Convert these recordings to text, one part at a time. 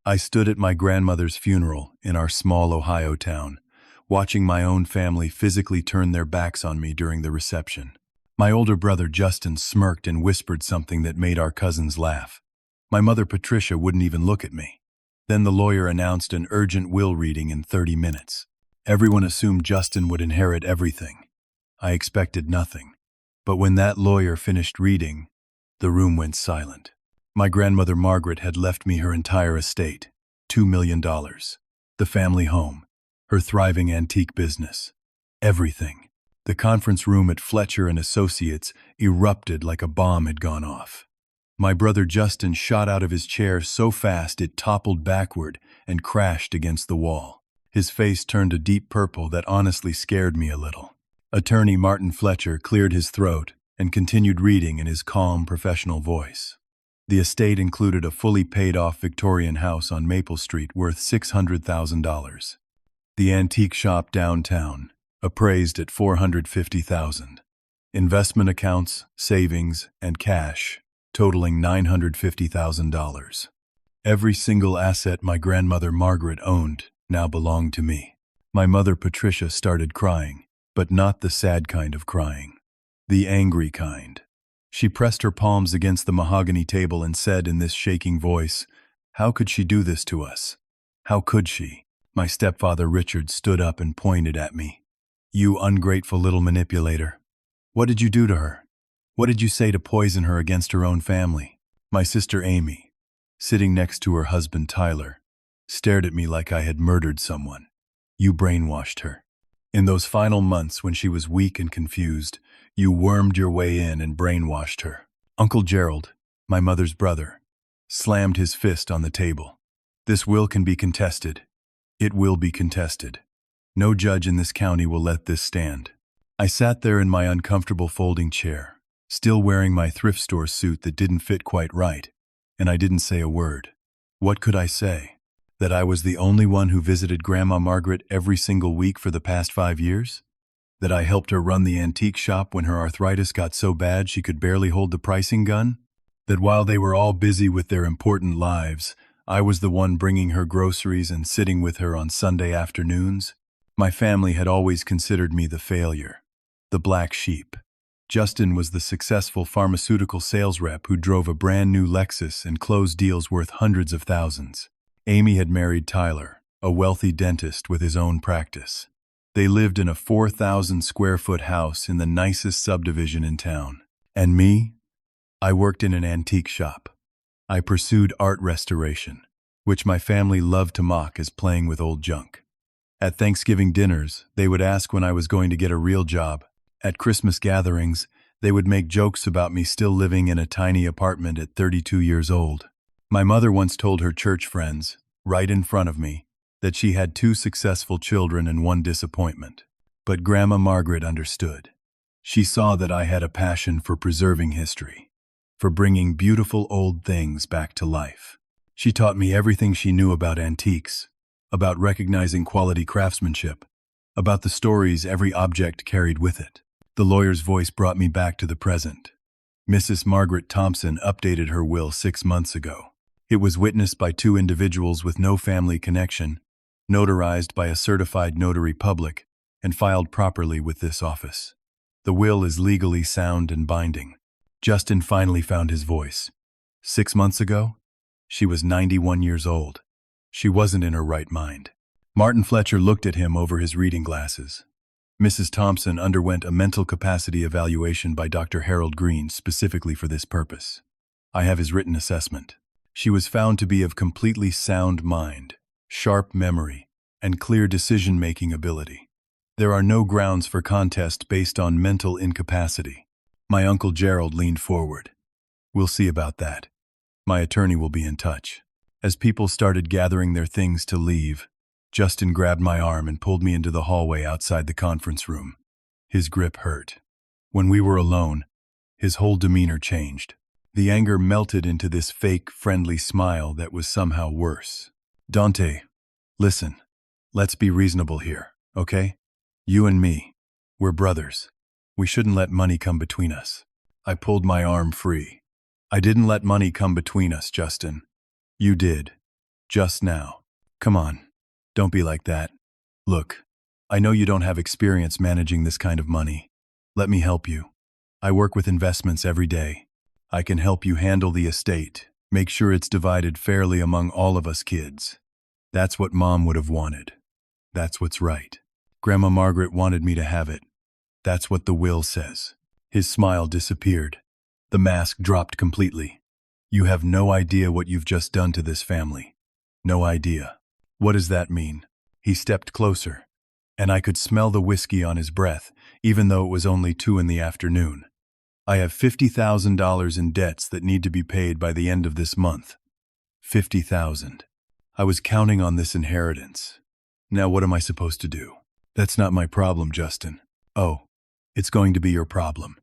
I stood at my grandmother's funeral in our small Ohio town, watching my own family physically turn their backs on me during the reception. My older brother Justin smirked and whispered something that made our cousins laugh. My mother Patricia wouldn't even look at me. Then the lawyer announced an urgent will reading in 30 minutes. Everyone assumed Justin would inherit everything. I expected nothing. But when that lawyer finished reading, the room went silent. My grandmother Margaret had left me her entire estate, $2 million, the family home, her thriving antique business, everything. The conference room at Fletcher and Associates erupted like a bomb had gone off. My brother Justin shot out of his chair so fast it toppled backward and crashed against the wall. His face turned a deep purple that honestly scared me a little. Attorney Martin Fletcher cleared his throat and continued reading in his calm, professional voice. The estate included a fully paid-off Victorian house on Maple Street worth $600,000. The antique shop downtown, appraised at $450,000. Investment accounts, savings, and cash, totaling $950,000. Every single asset my grandmother Margaret owned now belonged to me. My mother Patricia started crying, but not the sad kind of crying, the angry kind. She pressed her palms against the mahogany table and said in this shaking voice, "How could she do this to us? How could she?" My stepfather Richard stood up and pointed at me. "You ungrateful little manipulator. What did you do to her? What did you say to poison her against her own family?" My sister Amy, sitting next to her husband Tyler, stared at me like I had murdered someone. "You brainwashed her. In those final months when she was weak and confused, you wormed your way in and brainwashed her." Uncle Gerald, my mother's brother, slammed his fist on the table. "This will can be contested. It will be contested. No judge in this county will let this stand." I sat there in my uncomfortable folding chair, still wearing my thrift store suit that didn't fit quite right, and I didn't say a word. What could I say? That I was the only one who visited Grandma Margaret every single week for the past 5 years? That I helped her run the antique shop when her arthritis got so bad she could barely hold the pricing gun? That while they were all busy with their important lives, I was the one bringing her groceries and sitting with her on Sunday afternoons? My family had always considered me the failure, the black sheep. Justin was the successful pharmaceutical sales rep who drove a brand new Lexus and closed deals worth hundreds of thousands. Amy had married Tyler, a wealthy dentist with his own practice. They lived in a 4,000-square-foot house in the nicest subdivision in town. And me? I worked in an antique shop. I pursued art restoration, which my family loved to mock as playing with old junk. At Thanksgiving dinners, they would ask when I was going to get a real job. At Christmas gatherings, they would make jokes about me still living in a tiny apartment at 32 years old. My mother once told her church friends, right in front of me, that she had 2 successful children and 1 disappointment. But Grandma Margaret understood. She saw that I had a passion for preserving history, for bringing beautiful old things back to life. She taught me everything she knew about antiques, about recognizing quality craftsmanship, about the stories every object carried with it. The lawyer's voice brought me back to the present. Mrs. Margaret Thompson updated her will 6 months ago. It was witnessed by 2 individuals with no family connection, notarized by a certified notary public, and filed properly with this office. The will is legally sound and binding. Justin finally found his voice. 6 months ago, she was 91 years old. She wasn't in her right mind. Martin Fletcher looked at him over his reading glasses. Mrs. Thompson underwent a mental capacity evaluation by Dr. Harold Green specifically for this purpose. I have his written assessment. She was found to be of completely sound mind, sharp memory, and clear decision-making ability. There are no grounds for contest based on mental incapacity. My Uncle Gerald leaned forward. "We'll see about that. My attorney will be in touch." As people started gathering their things to leave, Justin grabbed my arm and pulled me into the hallway outside the conference room. His grip hurt. When we were alone, his whole demeanor changed. The anger melted into this fake, friendly smile that was somehow worse. "Donte, listen, let's be reasonable here, okay? You and me, we're brothers. We shouldn't let money come between us." I pulled my arm free. "I didn't let money come between us, Justin. You did. Just now. Come on. Don't be like that. Look, I know you don't have experience managing this kind of money. Let me help you. I work with investments every day. I can help you handle the estate, make sure it's divided fairly among all of us kids. That's what Mom would have wanted. That's what's right. Grandma Margaret wanted me to have it. That's what the will says. His smile disappeared. The mask dropped completely. You have no idea what you've just done to this family. No idea. What does that mean? He stepped closer, and I could smell the whiskey on his breath, even though it was only 2 in the afternoon. I have $50,000 in debts that need to be paid by the end of this month. 50,000. I was counting on this inheritance. Now what am I supposed to do? That's not my problem, Justin. Oh, it's going to be your problem.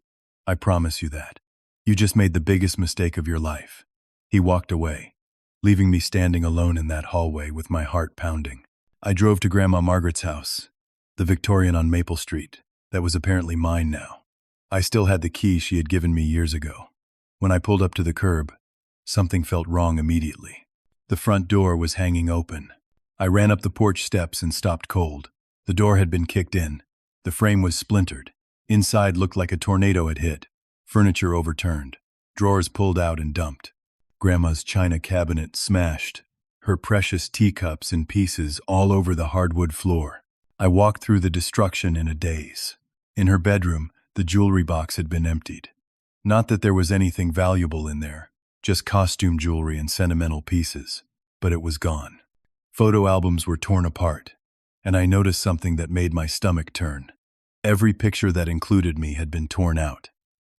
I promise you that. You just made the biggest mistake of your life. He walked away, leaving me standing alone in that hallway with my heart pounding. I drove to Grandma Margaret's house, the Victorian on Maple Street, that was apparently mine now. I still had the key she had given me years ago. When I pulled up to the curb, something felt wrong immediately. The front door was hanging open. I ran up the porch steps and stopped cold. The door had been kicked in. The frame was splintered. Inside looked like a tornado had hit. Furniture overturned. Drawers pulled out and dumped. Grandma's china cabinet smashed. Her precious teacups in pieces all over the hardwood floor. I walked through the destruction in a daze. In her bedroom, the jewelry box had been emptied. Not that there was anything valuable in there, just costume jewelry and sentimental pieces, but it was gone. Photo albums were torn apart, and I noticed something that made my stomach turn. Every picture that included me had been torn out.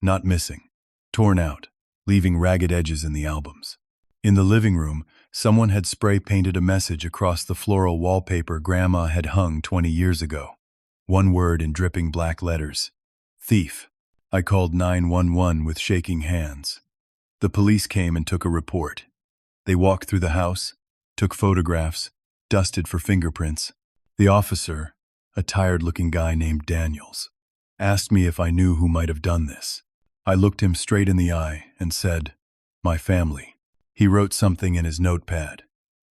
Not missing. Torn out, leaving ragged edges in the albums. In the living room, someone had spray-painted a message across the floral wallpaper Grandma had hung 20 years ago. One word in dripping black letters. Thief. I called 911 with shaking hands. The police came and took a report. They walked through the house, took photographs, dusted for fingerprints. The officer, a tired-looking guy named Daniels, asked me if I knew who might have done this. I looked him straight in the eye and said, "My family." He wrote something in his notepad.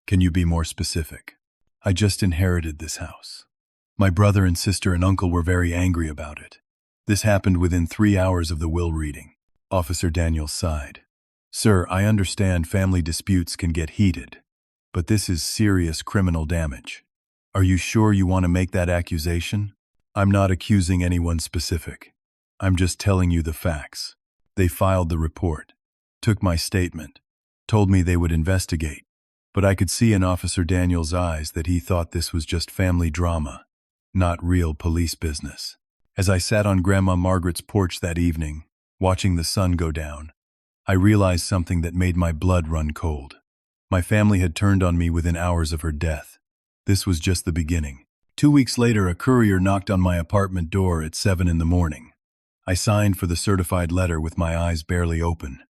"Can you be more specific? I just inherited this house. My brother and sister and uncle were very angry about it. This happened within 3 hours of the will reading." Officer Daniels sighed. "Sir, I understand family disputes can get heated, but this is serious criminal damage. Are you sure you want to make that accusation?" "I'm not accusing anyone specific. I'm just telling you the facts." They filed the report, took my statement, told me they would investigate, but I could see in Officer Daniels' eyes that he thought this was just family drama, not real police business. As I sat on Grandma Margaret's porch that evening, watching the sun go down, I realized something that made my blood run cold. My family had turned on me within hours of her death. This was just the beginning. 2 weeks later, a courier knocked on my apartment door at 7 in the morning. I signed for the certified letter with my eyes barely open,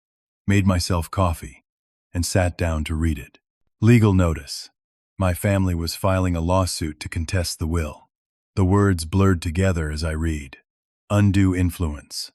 made myself coffee, and sat down to read it. Legal notice. My family was filing a lawsuit to contest the will. The words blurred together as I read. Undue influence,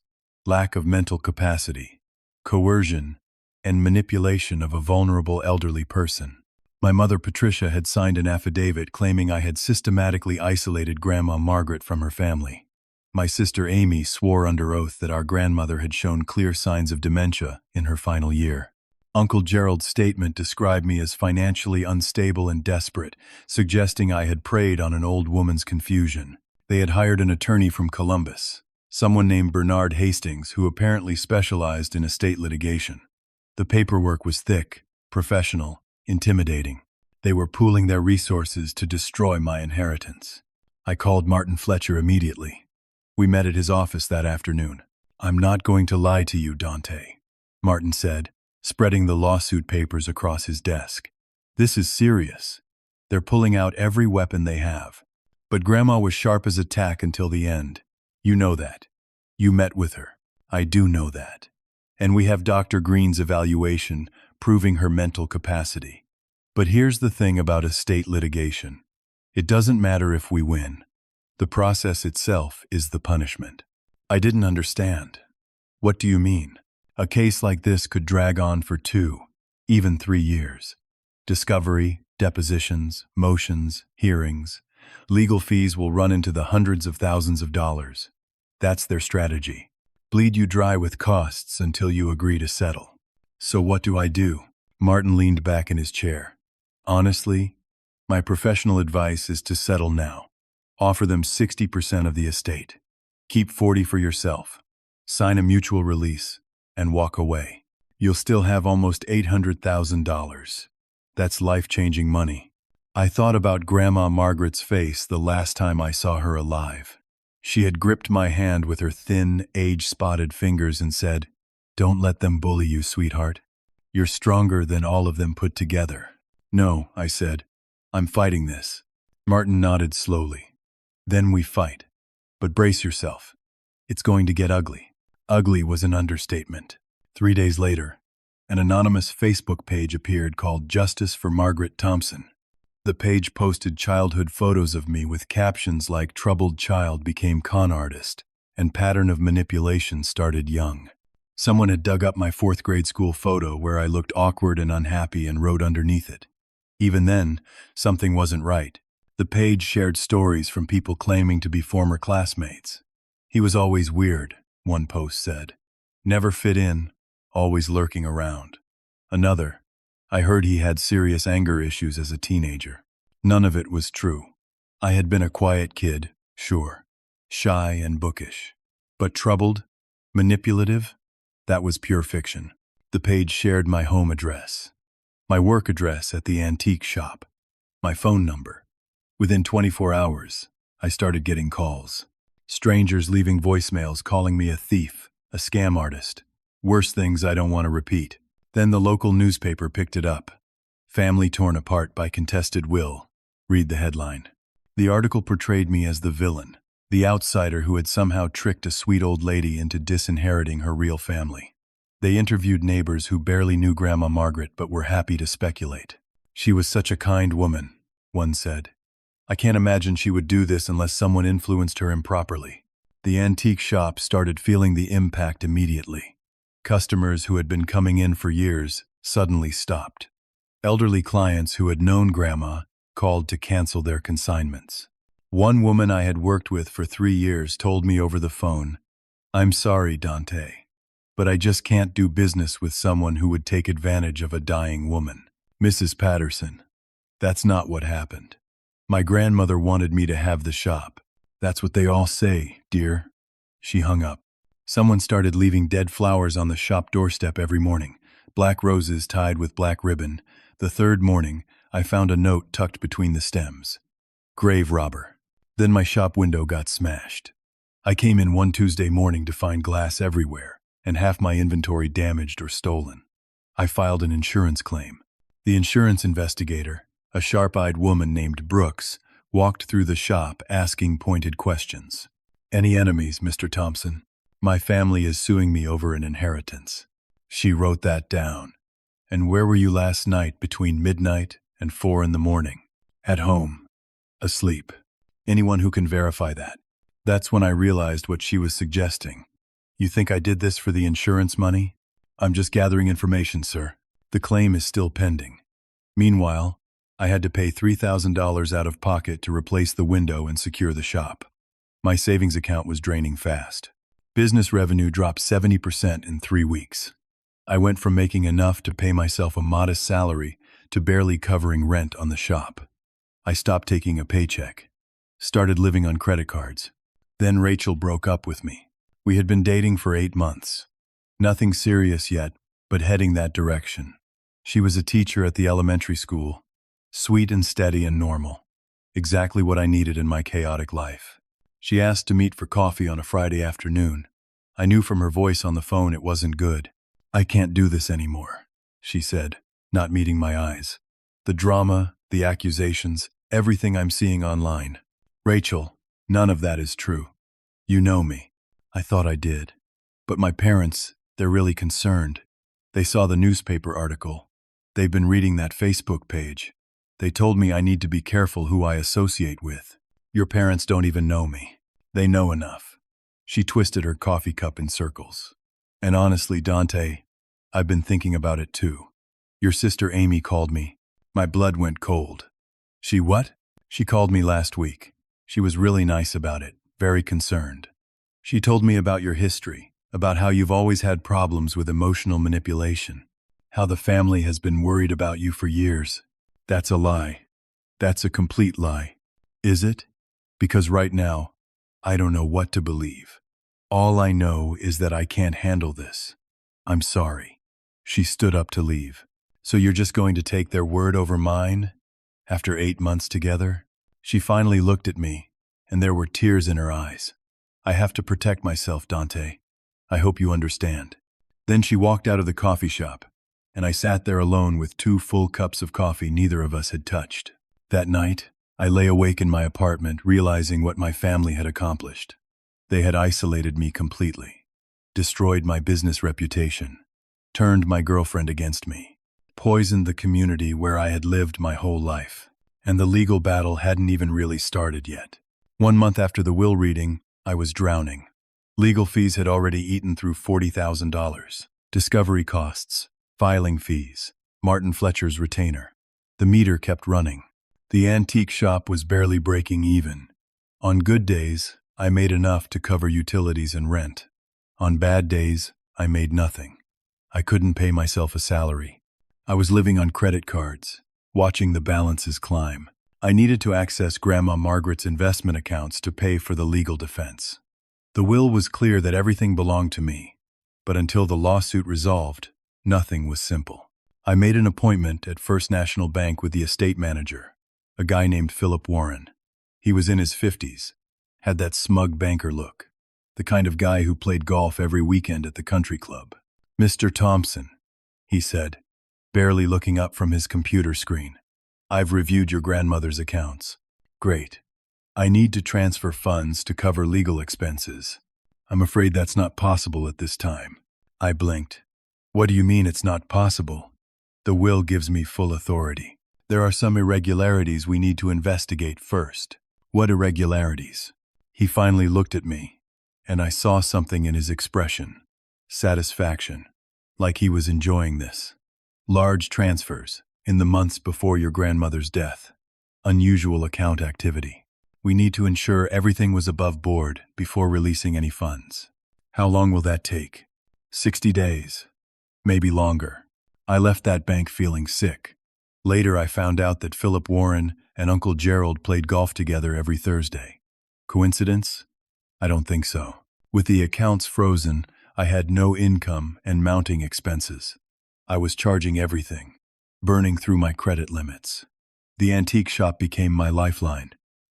lack of mental capacity, coercion, and manipulation of a vulnerable elderly person. My mother Patricia had signed an affidavit claiming I had systematically isolated Grandma Margaret from her family. My sister Amy swore under oath that our grandmother had shown clear signs of dementia in her final year. Uncle Gerald's statement described me as financially unstable and desperate, suggesting I had preyed on an old woman's confusion. They had hired an attorney from Columbus, someone named Bernard Hastings, who apparently specialized in estate litigation. The paperwork was thick, professional, intimidating. They were pooling their resources to destroy my inheritance. I called Martin Fletcher immediately. We met at his office that afternoon. "I'm not going to lie to you, Donte," Martin said, spreading the lawsuit papers across his desk. "This is serious. They're pulling out every weapon they have. But Grandma was sharp as a tack until the end. You know that. You met with her. I do know that. And we have Dr. Green's evaluation proving her mental capacity. But here's the thing about estate litigation. It doesn't matter if we win. The process itself is the punishment." I didn't understand. "What do you mean? A case like this could drag on for 2, even 3 years. Discovery, depositions, motions, hearings. Legal fees will run into the hundreds of thousands of dollars. That's their strategy. Bleed you dry with costs until you agree to settle. So what do I do? Martin leaned back in his chair. Honestly, my professional advice is to settle now. Offer them 60% of the estate. Keep 40 for yourself. Sign a mutual release and walk away. You'll still have almost $800,000. That's life-changing money. I thought about Grandma Margaret's face the last time I saw her alive. She had gripped my hand with her thin, age-spotted fingers and said, "Don't let them bully you, sweetheart. You're stronger than all of them put together." "No," I said. "I'm fighting this." Martin nodded slowly. "Then we fight. But brace yourself. It's going to get ugly." Ugly was an understatement. 3 days later, an anonymous Facebook page appeared called Justice for Margaret Thompson. The page posted childhood photos of me with captions like "Troubled child became con artist" and "Pattern of manipulation started young." Someone had dug up my 4th grade school photo where I looked awkward and unhappy and wrote underneath it, "Even then, something wasn't right." The page shared stories from people claiming to be former classmates. "He was always weird," one post said. "Never fit in, always lurking around." Another, "I heard he had serious anger issues as a teenager." None of it was true. I had been a quiet kid, sure, shy and bookish. But troubled, manipulative, that was pure fiction. The page shared my home address, my work address at the antique shop, my phone number. Within 24 hours, I started getting calls. Strangers leaving voicemails calling me a thief, a scam artist. Worse things I don't want to repeat. Then the local newspaper picked it up. "Family torn apart by contested will." Read the headline. The article portrayed me as the villain, the outsider who had somehow tricked a sweet old lady into disinheriting her real family. They interviewed neighbors who barely knew Grandma Margaret but were happy to speculate. "She was such a kind woman," one said. "I can't imagine she would do this unless someone influenced her improperly." The antique shop started feeling the impact immediately. Customers who had been coming in for years suddenly stopped. Elderly clients who had known Grandma called to cancel their consignments. One woman I had worked with for 3 years told me over the phone, "I'm sorry, Donte, but I just can't do business with someone who would take advantage of a dying woman." "Mrs. Patterson, that's not what happened. My grandmother wanted me to have the shop." "That's what they all say, dear." She hung up. Someone started leaving dead flowers on the shop doorstep every morning, black roses tied with black ribbon. The 3rd morning, I found a note tucked between the stems. "Grave robber." Then my shop window got smashed. I came in one Tuesday morning to find glass everywhere and half my inventory damaged or stolen. I filed an insurance claim. The insurance investigator, a sharp-eyed woman named Brooks, walked through the shop asking pointed questions. "Any enemies, Mr. Thompson? My family is suing me over an inheritance." She wrote that down. "And where were you last night between midnight and 4 in the morning?" "At home. Asleep." "Anyone who can verify that?" That's when I realized what she was suggesting. "You think I did this for the insurance money?" "I'm just gathering information, sir. The claim is still pending." Meanwhile, I had to pay $3,000 out of pocket to replace the window and secure the shop. My savings account was draining fast. Business revenue dropped 70% in 3 weeks. I went from making enough to pay myself a modest salary to barely covering rent on the shop. I stopped taking a paycheck, started living on credit cards. Then Rachel broke up with me. We had been dating for 8 months. Nothing serious yet, but heading that direction. She was a teacher at the elementary school, sweet and steady and normal, exactly what I needed in my chaotic life. She asked to meet for coffee on a Friday afternoon. I knew from her voice on the phone it wasn't good. "I can't do this anymore," she said, not meeting my eyes. "The drama, the accusations, everything I'm seeing online. Rachel, none of that is true. You know me." I thought I did. "But my parents, they're really concerned. They saw the newspaper article. They've been reading that Facebook page. They told me I need to be careful who I associate with." "Your parents don't even know me. They know enough." She twisted her coffee cup in circles. "And honestly, Donte, I've been thinking about it too. Your sister Amy called me. My blood went cold. She what? She called me last week. She was really nice about it, very concerned. She told me about your history, about how you've always had problems with emotional manipulation, how the family has been worried about you for years. That's a lie. That's a complete lie. Is it? Because right now, I don't know what to believe. All I know is that I can't handle this. I'm sorry. She stood up to leave. So you're just going to take their word over mine? After 8 months together? She finally looked at me, and there were tears in her eyes. I have to protect myself, Donte. I hope you understand. Then she walked out of the coffee shop, and I sat there alone with 2 full cups of coffee neither of us had touched. That night, I lay awake in my apartment, realizing what my family had accomplished. They had isolated me completely, destroyed my business reputation, turned my girlfriend against me, poisoned the community where I had lived my whole life. And the legal battle hadn't even really started yet. 1 month after the will reading, I was drowning. Legal fees had already eaten through $40,000. Discovery costs, filing fees, Martin Fletcher's retainer. The meter kept running. The antique shop was barely breaking even. On good days, I made enough to cover utilities and rent. On bad days, I made nothing. I couldn't pay myself a salary. I was living on credit cards, watching the balances climb. I needed to access Grandma Margaret's investment accounts to pay for the legal defense. The will was clear that everything belonged to me, but until the lawsuit resolved, nothing was simple. I made an appointment at First National Bank with the estate manager, a guy named Philip Warren. He was in his 50s, had that smug banker look, the kind of guy who played golf every weekend at the country club. "Mr. Thompson," he said, barely looking up from his computer screen. "I've reviewed your grandmother's accounts. Great. I need to transfer funds to cover legal expenses. I'm afraid that's not possible at this time." I blinked. "What do you mean it's not possible?" "The will gives me full authority. There are some irregularities we need to investigate first." "What irregularities?" He finally looked at me, and I saw something in his expression. Satisfaction, like he was enjoying this. "Large transfers, in the months before your grandmother's death. Unusual account activity. We need to ensure everything was above board before releasing any funds." "How long will that take?" 60 days. Maybe longer. I left that bank feeling sick. Later I found out that Philip Warren and Uncle Gerald played golf together every Thursday. Coincidence? I don't think so. With the accounts frozen, I had no income and mounting expenses. I was charging everything, burning through my credit limits. The antique shop became my lifeline,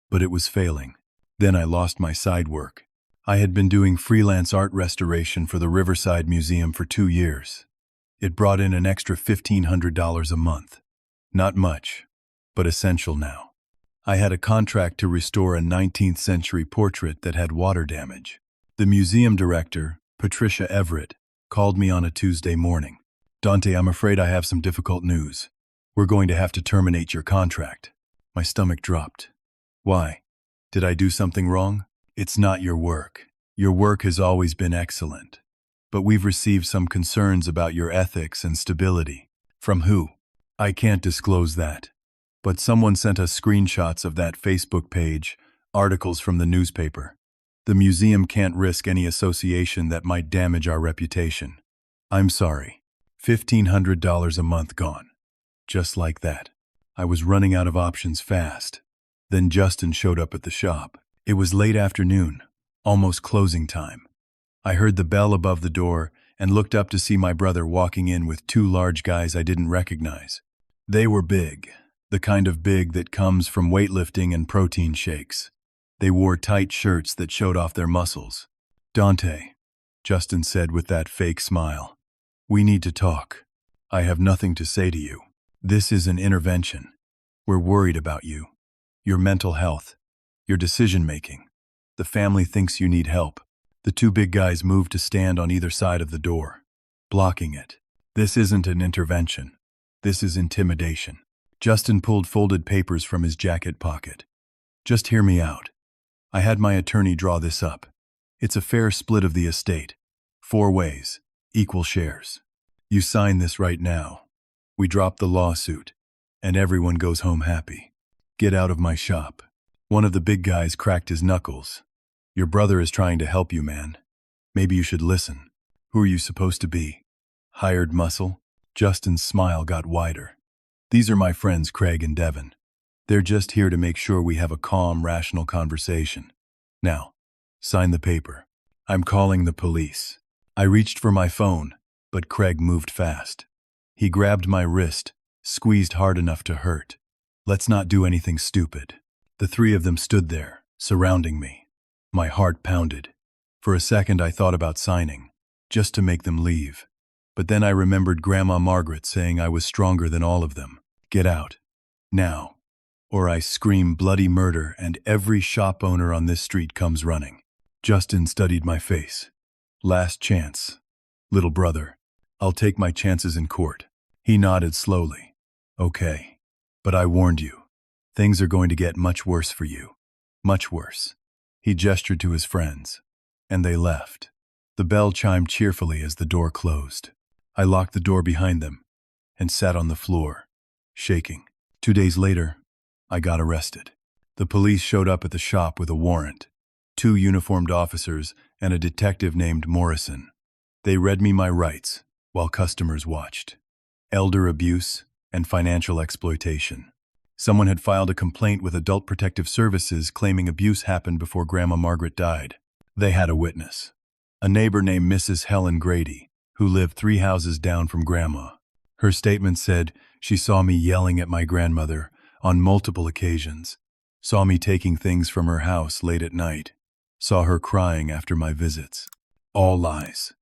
but it was failing. Then I lost my side work. I had been doing freelance art restoration for the Riverside Museum for 2 years. It brought in an extra $1,500 a month. Not much, but essential now. I had a contract to restore a 19th century portrait that had water damage. The museum director, Patricia Everett, called me on a Tuesday morning. "Donte, I'm afraid I have some difficult news. We're going to have to terminate your contract." My stomach dropped. "Why? Did I do something wrong?" "It's not your work. Your work has always been excellent. But we've received some concerns about your ethics and stability." "From who?" "I can't disclose that. But someone sent us screenshots of that Facebook page, articles from the newspaper. The museum can't risk any association that might damage our reputation. I'm sorry. $1,500 a month gone. Just like that. I was running out of options fast. Then Justin showed up at the shop. It was late afternoon, almost closing time. I heard the bell above the door and looked up to see my brother walking in with 2 large guys I didn't recognize. They were big, the kind of big that comes from weightlifting and protein shakes. They wore tight shirts that showed off their muscles. "Donte," Justin said with that fake smile. "We need to talk. I have nothing to say to you. This is an intervention. We're worried about you, your mental health, your decision-making. The family thinks you need help." The 2 big guys moved to stand on either side of the door, blocking it. "This isn't an intervention. This is intimidation." Justin pulled folded papers from his jacket pocket. "Just hear me out. I had my attorney draw this up. It's a fair split of the estate. 4 ways, equal shares. You sign this right now. We drop the lawsuit. and everyone goes home happy. Get out of my shop. One of the big guys cracked his knuckles. Your brother is trying to help you, man. Maybe you should listen. Who are you supposed to be? Hired muscle? Justin's smile got wider. These are my friends Craig and Devin. They're just here to make sure we have a calm, rational conversation. Now, sign the paper. I'm calling the police. I reached for my phone, but Craig moved fast. He grabbed my wrist, squeezed hard enough to hurt. Let's not do anything stupid. The three of them stood there, surrounding me. My heart pounded. For a second I thought about signing, just to make them leave. But then I remembered Grandma Margaret saying I was stronger than all of them. Get out. Now. Or I scream bloody murder and every shop owner on this street comes running. Justin studied my face. Last chance. Little brother, I'll take my chances in court. He nodded slowly. Okay. But I warned you. Things are going to get much worse for you. Much worse. He gestured to his friends. And they left. The bell chimed cheerfully as the door closed. I locked the door behind them and sat on the floor, shaking. 2 days later, I got arrested. The police showed up at the shop with a warrant. 2 uniformed officers and a detective named Morrison. They read me my rights while customers watched. Elder abuse and financial exploitation. Someone had filed a complaint with Adult Protective Services claiming abuse happened before Grandma Margaret died. They had a witness. A neighbor named Mrs. Helen Grady, who lived 3 houses down from Grandma. Her statement said she saw me yelling at my grandmother on multiple occasions, saw me taking things from her house late at night, saw her crying after my visits. All lies.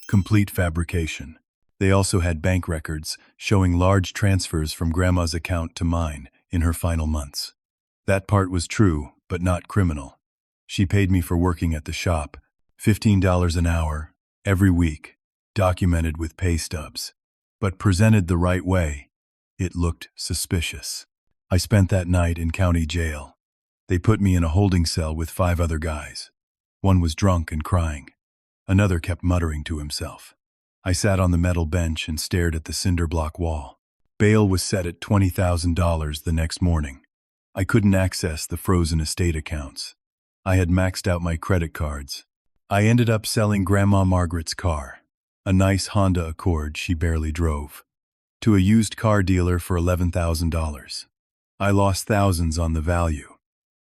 Complete fabrication. They also had bank records showing large transfers from Grandma's account to mine in her final months. That part was true, but not criminal. She paid me for working at the shop, $15 an hour, every week, documented with pay stubs. But presented the right way, it looked suspicious. I spent that night in county jail. They put me in a holding cell with 5 other guys. One was drunk and crying. Another kept muttering to himself. I sat on the metal bench and stared at the cinder block wall. Bail was set at $20,000 the next morning. I couldn't access the frozen estate accounts. I had maxed out my credit cards. I ended up selling Grandma Margaret's car, a nice Honda Accord she barely drove, to a used car dealer for $11,000. I lost thousands on the value,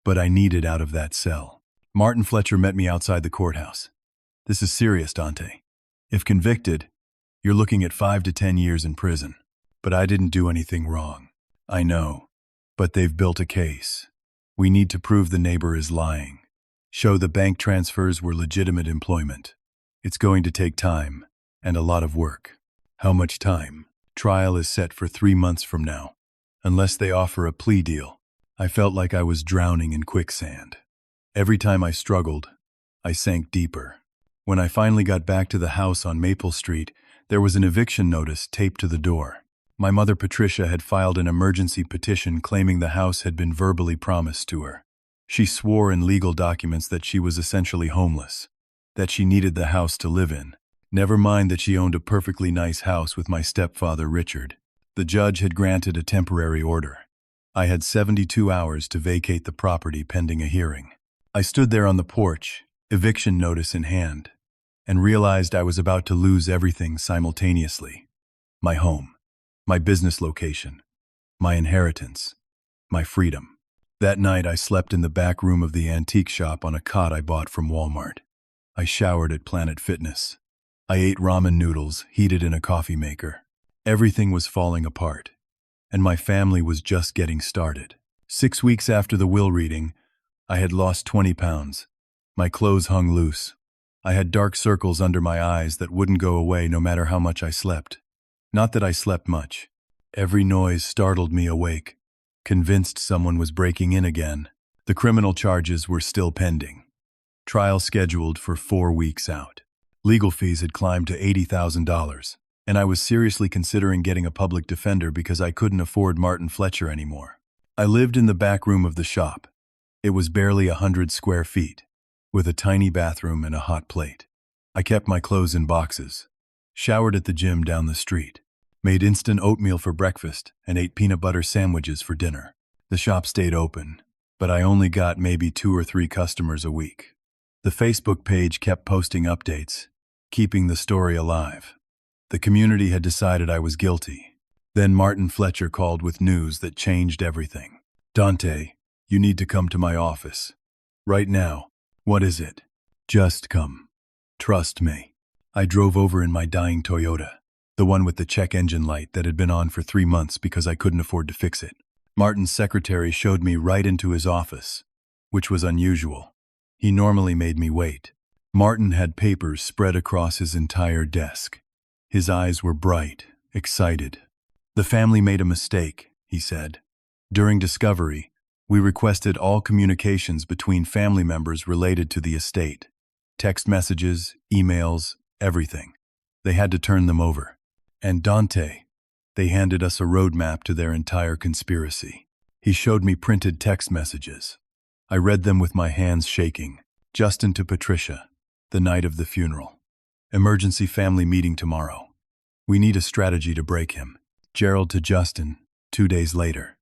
but I needed out of that cell. Martin Fletcher met me outside the courthouse. This is serious, Donte. If convicted, you're looking at 5 to 10 years in prison. But I didn't do anything wrong. I know. But they've built a case. We need to prove the neighbor is lying. Show the bank transfers were legitimate employment. It's going to take time, and a lot of work. How much time? Trial is set for 3 months from now. Unless they offer a plea deal. I felt like I was drowning in quicksand. Every time I struggled, I sank deeper. When I finally got back to the house on Maple Street, there was an eviction notice taped to the door. My mother Patricia had filed an emergency petition claiming the house had been verbally promised to her. She swore in legal documents that she was essentially homeless, that she needed the house to live in. Never mind that she owned a perfectly nice house with my stepfather Richard. The judge had granted a temporary order. I had 72 hours to vacate the property pending a hearing. I stood there on the porch, eviction notice in hand, and realized I was about to lose everything simultaneously. My home, my business location, my inheritance, my freedom. That night I slept in the back room of the antique shop on a cot I bought from Walmart. I showered at Planet Fitness. I ate ramen noodles heated in a coffee maker. Everything was falling apart, and my family was just getting started. 6 weeks after the will reading, I had lost 20 pounds. My clothes hung loose. I had dark circles under my eyes that wouldn't go away no matter how much I slept. Not that I slept much. Every noise startled me awake, convinced someone was breaking in again. The criminal charges were still pending. Trial scheduled for 4 weeks out. Legal fees had climbed to $80,000, and I was seriously considering getting a public defender because I couldn't afford Martin Fletcher anymore. I lived in the back room of the shop. It was barely 100 square feet, with a tiny bathroom and a hot plate. I kept my clothes in boxes, showered at the gym down the street. Made instant oatmeal for breakfast and ate peanut butter sandwiches for dinner. The shop stayed open, but I only got maybe 2 or 3 customers a week. The Facebook page kept posting updates, keeping the story alive. The community had decided I was guilty. Then Martin Fletcher called with news that changed everything. "Donte, you need to come to my office. Right now." "What is it?" "Just come. Trust me." I drove over in my dying Toyota, the one with the check engine light that had been on for 3 months because I couldn't afford to fix it. Martin's secretary showed me right into his office, which was unusual. He normally made me wait. Martin had papers spread across his entire desk. His eyes were bright, excited. "The family made a mistake," he said. "During discovery, we requested all communications between family members related to the estate. Text messages, emails, everything. They had to turn them over. And Donte, they handed us a roadmap to their entire conspiracy." He showed me printed text messages. I read them with my hands shaking. "Justin to Patricia, the night of the funeral. Emergency family meeting tomorrow. We need a strategy to break him. Gerald to Justin, 2 days later.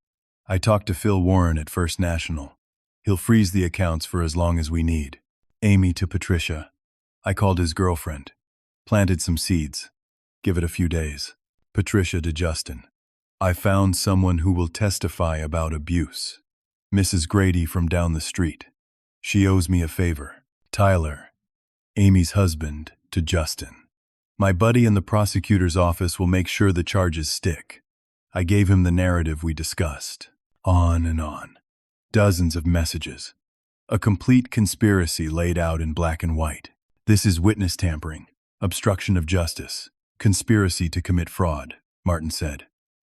I talked to Phil Warren at First National. He'll freeze the accounts for as long as we need. Amy to Patricia. I called his girlfriend. Planted some seeds. Give it a few days. Patricia to Justin. I found someone who will testify about abuse. Mrs. Grady from down the street. She owes me a favor. Tyler, Amy's husband, to Justin. My buddy in the prosecutor's office will make sure the charges stick. I gave him the narrative we discussed. On and on. Dozens of messages. A complete conspiracy laid out in black and white. "This is witness tampering, obstruction of justice, conspiracy to commit fraud," Martin said.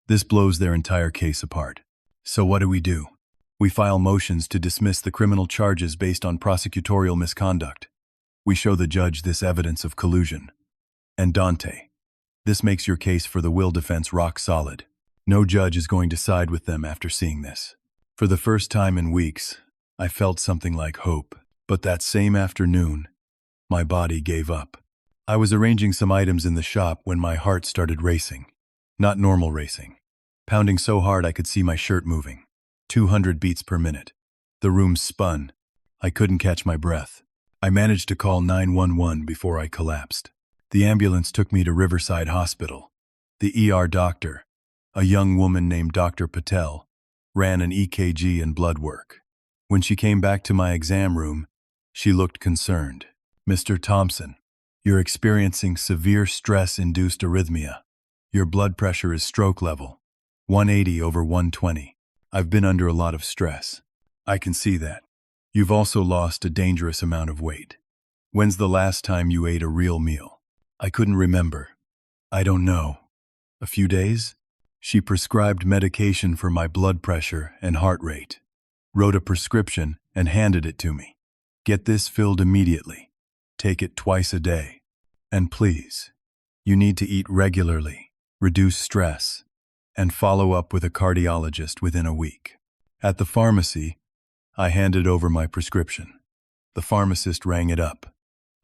"This blows their entire case apart. So what do? We file motions to dismiss the criminal charges based on prosecutorial misconduct. We show the judge this evidence of collusion. And Donte, this makes your case for the will defense rock solid. No judge is going to side with them after seeing this." For the first time in weeks, I felt something like hope. But that same afternoon, my body gave up. I was arranging some items in the shop when my heart started racing. Not normal racing. Pounding so hard I could see my shirt moving. 200 beats per minute. The room spun. I couldn't catch my breath. I managed to call 911 before I collapsed. The ambulance took me to Riverside Hospital. The ER doctor, a young woman named Dr. Patel, ran an EKG and blood work. When she came back to my exam room, she looked concerned. "Mr. Thompson, you're experiencing severe stress-induced arrhythmia. Your blood pressure is stroke level, 180 over 120. I've been under a lot of stress. I can see that. You've also lost a dangerous amount of weight. When's the last time you ate a real meal?" I couldn't remember. "I don't know. A few days?" She prescribed medication for my blood pressure and heart rate, wrote a prescription and handed it to me. "Get this filled immediately. Take it twice a day. And please, you need to eat regularly, reduce stress, and follow up with a cardiologist within a week." At the pharmacy, I handed over my prescription. The pharmacist rang it up.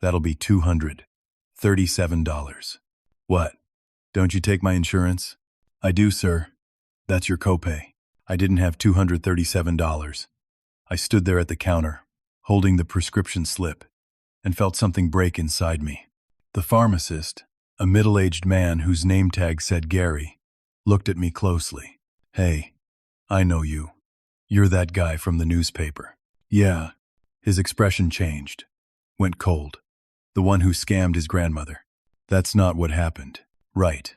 "That'll be $237. "What? Don't you take my insurance?" "I do, sir. That's your copay." I didn't have $237. I stood there at the counter, holding the prescription slip, and felt something break inside me. The pharmacist, a middle-aged man whose name tag said Gary, looked at me closely. "Hey, I know you. You're that guy from the newspaper." "Yeah." His expression changed, went cold. "The one who scammed his grandmother." "That's not what happened." "Right."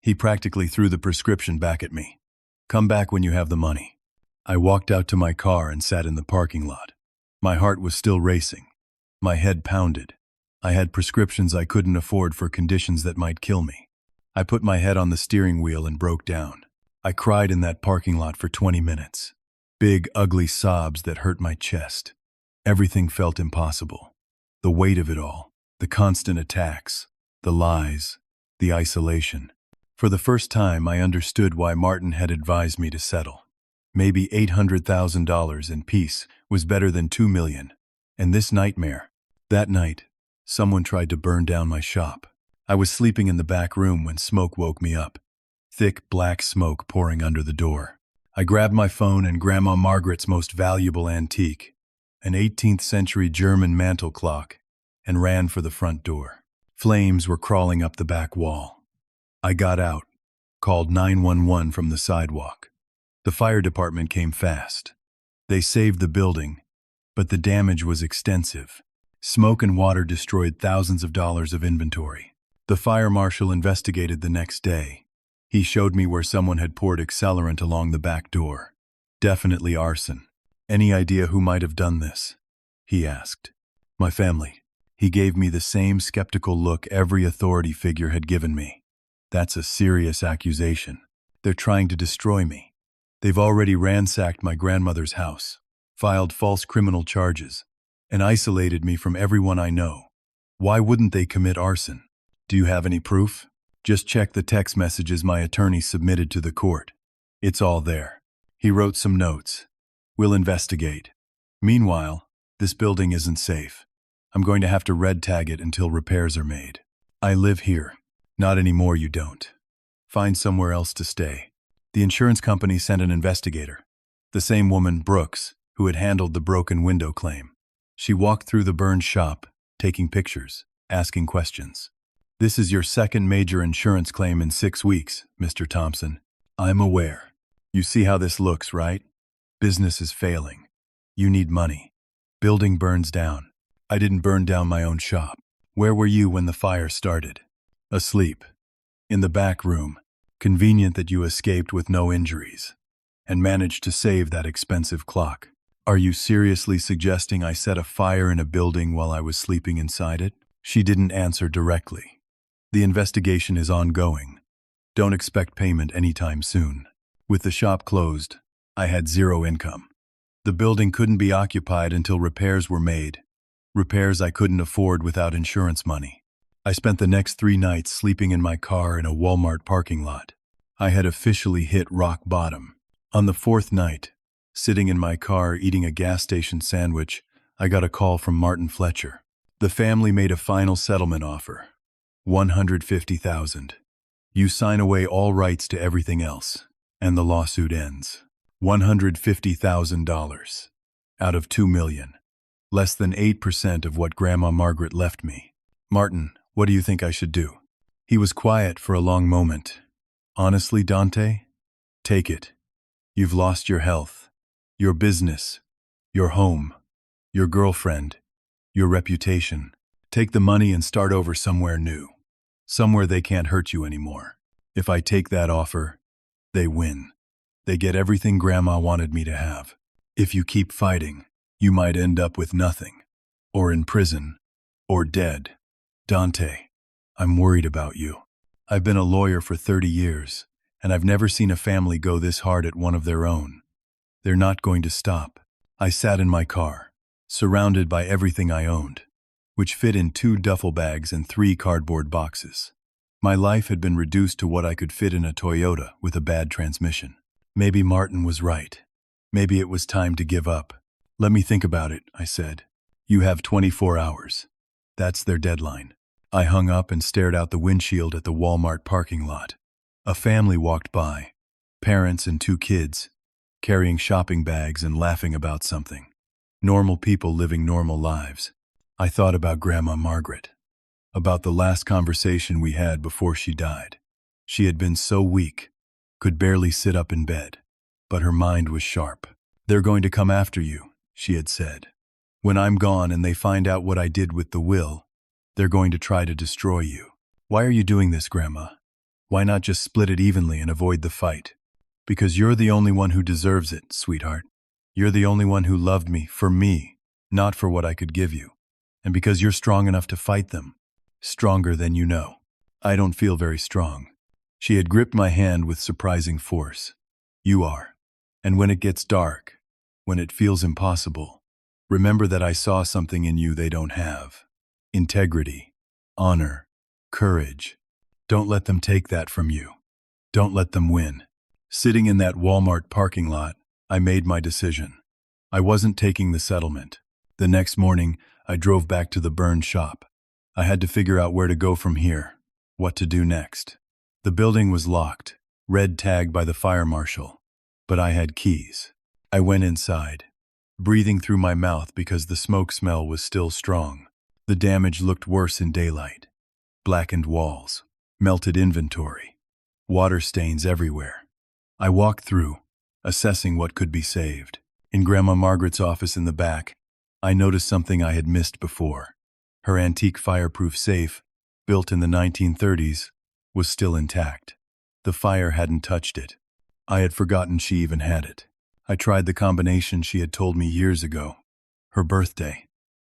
He practically threw the prescription back at me. "Come back when you have the money." I walked out to my car and sat in the parking lot. My heart was still racing. My head pounded. I had prescriptions I couldn't afford for conditions that might kill me. I put my head on the steering wheel and broke down. I cried in that parking lot for 20 minutes. Big, ugly sobs that hurt my chest. Everything felt impossible. The weight of it all, the constant attacks, the lies, the isolation. For the first time, I understood why Martin had advised me to settle. Maybe $800,000 in peace was better than $2 million. And this nightmare. That night, someone tried to burn down my shop. I was sleeping in the back room when smoke woke me up. thick black smoke pouring under the door. I grabbed my phone and Grandma Margaret's most valuable antique, an 18th century German mantel clock, and ran for the front door. Flames were crawling up the back wall. I got out, called 911 from the sidewalk. The fire department came fast. They saved the building, but the damage was extensive. Smoke and water destroyed thousands of dollars of inventory. The fire marshal investigated the next day. He showed me where someone had poured accelerant along the back door. Definitely arson. Any idea who might have done this? He asked. My family. He gave me the same skeptical look every authority figure had given me. That's a serious accusation. They're trying to destroy me. They've already ransacked my grandmother's house, filed false criminal charges, and isolated me from everyone I know. Why wouldn't they commit arson? Do you have any proof? Just check the text messages my attorney submitted to the court. It's all there. He wrote some notes. We'll investigate. Meanwhile, this building isn't safe. I'm going to have to red tag it until repairs are made. I live here. Not anymore, you don't. Find somewhere else to stay. The insurance company sent an investigator. The same woman, Brooks, who had handled the broken window claim. She walked through the burned shop, taking pictures, asking questions. This is your second major insurance claim in 6 weeks, Mr. Thompson. I'm aware. You see how this looks, right? Business is failing. You need money. Building burns down. I didn't burn down my own shop. Where were you when the fire started? Asleep. In the back room. Convenient that you escaped with no injuries. And managed to save that expensive clock. Are you seriously suggesting I set a fire in a building while I was sleeping inside it? She didn't answer directly. The investigation is ongoing. Don't expect payment anytime soon. With the shop closed, I had zero income. The building couldn't be occupied until repairs were made. Repairs I couldn't afford without insurance money. I spent the next 3 nights sleeping in my car in a Walmart parking lot. I had officially hit rock bottom. On the 4th night, sitting in my car eating a gas station sandwich, I got a call from Martin Fletcher. The family made a final settlement offer. $150,000. You sign away all rights to everything else, and the lawsuit ends. $150,000 out of $2 million. Less than 8% of what Grandma Margaret left me. Martin, what do you think I should do? He was quiet for a long moment. Honestly, Donte, take it. You've lost your health, your business, your home, your girlfriend, your reputation. Take the money and start over somewhere new. Somewhere they can't hurt you anymore. If I take that offer, they win. They get everything Grandma wanted me to have. If you keep fighting, you might end up with nothing. Or in prison. Or dead. Donte, I'm worried about you. I've been a lawyer for 30 years, and I've never seen a family go this hard at one of their own. They're not going to stop. I sat in my car, surrounded by everything I owned, which fit in 2 duffel bags and 3 cardboard boxes. My life had been reduced to what I could fit in a Toyota with a bad transmission. Maybe Martin was right. Maybe it was time to give up. Let me think about it, I said. You have 24 hours. That's their deadline. I hung up and stared out the windshield at the Walmart parking lot. A family walked by, parents and 2 kids, carrying shopping bags and laughing about something. Normal people living normal lives. I thought about Grandma Margaret, about the last conversation we had before she died. She had been so weak, could barely sit up in bed, but her mind was sharp. They're going to come after you, she had said. When I'm gone and they find out what I did with the will, they're going to try to destroy you. Why are you doing this, Grandma? Why not just split it evenly and avoid the fight? Because you're the only one who deserves it, sweetheart. You're the only one who loved me, for me, not for what I could give you. And because you're strong enough to fight them. Stronger than you know. I don't feel very strong. She had gripped my hand with surprising force. You are. And when it gets dark, when it feels impossible, remember that I saw something in you they don't have. Integrity, honor, courage. Don't let them take that from you. Don't let them win. Sitting in that Walmart parking lot, I made my decision. I wasn't taking the settlement. The next morning, I drove back to the burned shop. I had to figure out where to go from here, what to do next. The building was locked, red tag by the fire marshal. But I had keys. I went inside, breathing through my mouth because the smoke smell was still strong. The damage looked worse in daylight. Blackened walls, melted inventory, water stains everywhere. I walked through, assessing what could be saved. In Grandma Margaret's office in the back, I noticed something I had missed before. Her antique fireproof safe, built in the 1930s, was still intact. The fire hadn't touched it. I had forgotten she even had it. I tried the combination she had told me years ago. Her birthday.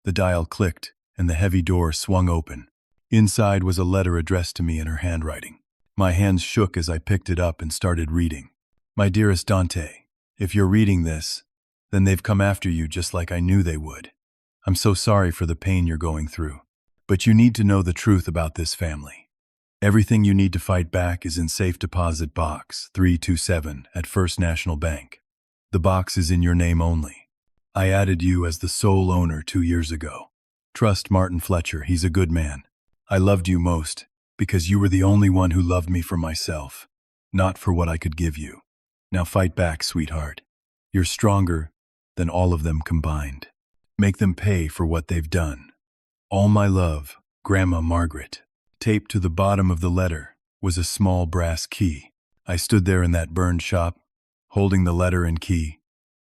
The dial clicked, and the heavy door swung open. Inside was a letter addressed to me in her handwriting. My hands shook as I picked it up and started reading. My dearest Donte, if you're reading this, then they've come after you just like I knew they would. I'm so sorry for the pain you're going through. But you need to know the truth about this family. Everything you need to fight back is in Safe Deposit Box 327 at First National Bank. The box is in your name only. I added you as the sole owner 2 years ago. Trust Martin Fletcher, he's a good man. I loved you most because you were the only one who loved me for myself, not for what I could give you. Now fight back, sweetheart. You're stronger than all of them combined. Make them pay for what they've done. All my love, Grandma Margaret. Taped to the bottom of the letter was a small brass key. I stood there in that burned shop, holding the letter and key,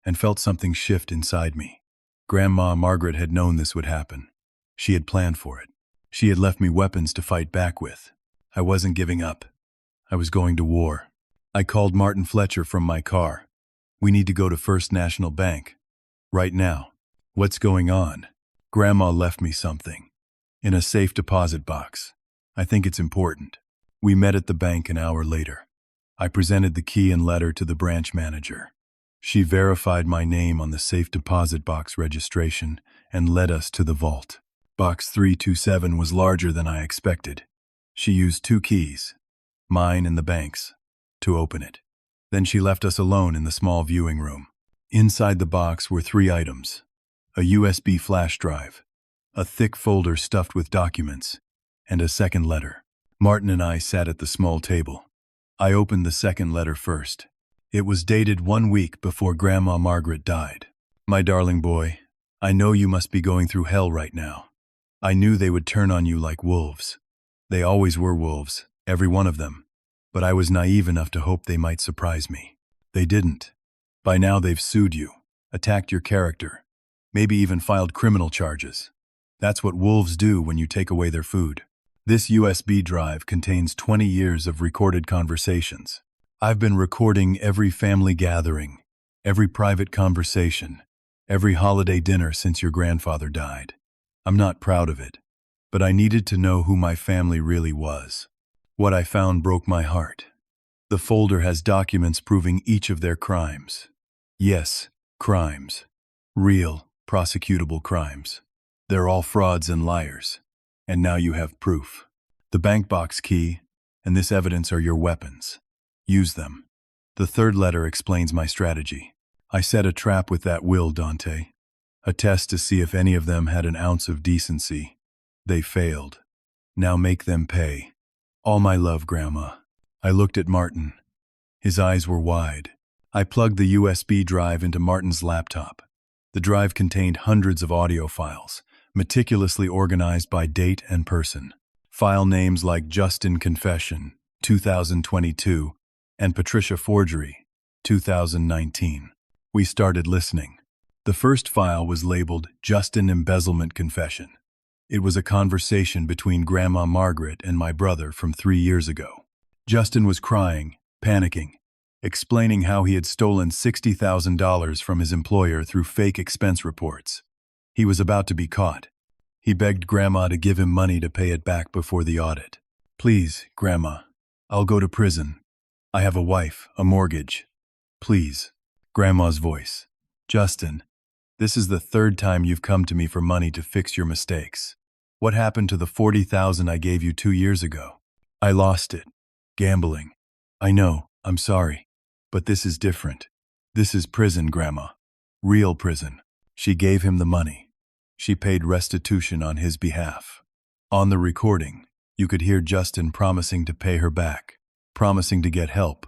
and felt something shift inside me. Grandma Margaret had known this would happen. She had planned for it. She had left me weapons to fight back with. I wasn't giving up. I was going to war. I called Martin Fletcher from my car. We need to go to First National Bank. Right now. What's going on? Grandma left me something. In a safe deposit box. I think it's important. We met at the bank an hour later. I presented the key and letter to the branch manager. She verified my name on the safe deposit box registration and led us to the vault. Box 327 was larger than I expected. She used 2 keys, mine and the bank's, to open it. Then she left us alone in the small viewing room. Inside the box were 3 items: a USB flash drive, a thick folder stuffed with documents, and a second letter. Martin and I sat at the small table. I opened the second letter first. It was dated 1 week before Grandma Margaret died. My darling boy, I know you must be going through hell right now. I knew they would turn on you like wolves. They always were wolves, every one of them. But I was naive enough to hope they might surprise me. They didn't. By now they've sued you, attacked your character, maybe even filed criminal charges. That's what wolves do when you take away their food. This USB drive contains 20 years of recorded conversations. I've been recording every family gathering, every private conversation, every holiday dinner since your grandfather died. I'm not proud of it, but I needed to know who my family really was. What I found broke my heart. The folder has documents proving each of their crimes. Yes, crimes. Real, prosecutable crimes. They're all frauds and liars. And now you have proof. The bank box key and this evidence are your weapons. Use them. The third letter explains my strategy. I set a trap with that will, Donte. A test to see if any of them had an ounce of decency. They failed. Now make them pay. All my love, Grandma. I looked at Martin. His eyes were wide. I plugged the USB drive into Martin's laptop. The drive contained hundreds of audio files, meticulously organized by date and person. File names like Justin Confession, 2022, and Patricia Forgery, 2019. We started listening. The first file was labeled Justin Embezzlement Confession. It was a conversation between Grandma Margaret and my brother from 3 years ago. Justin was crying, panicking, explaining how he had stolen $60,000 from his employer through fake expense reports. He was about to be caught. He begged Grandma to give him money to pay it back before the audit. Please, Grandma, I'll go to prison. I have a wife, a mortgage. Please. Grandma's voice. Justin, this is the 3rd time you've come to me for money to fix your mistakes. What happened to the $40,000 I gave you 2 years ago? I lost it. Gambling. I know, I'm sorry. But this is different. This is prison, Grandma. Real prison. She gave him the money. She paid restitution on his behalf. On the recording, you could hear Justin promising to pay her back, promising to get help,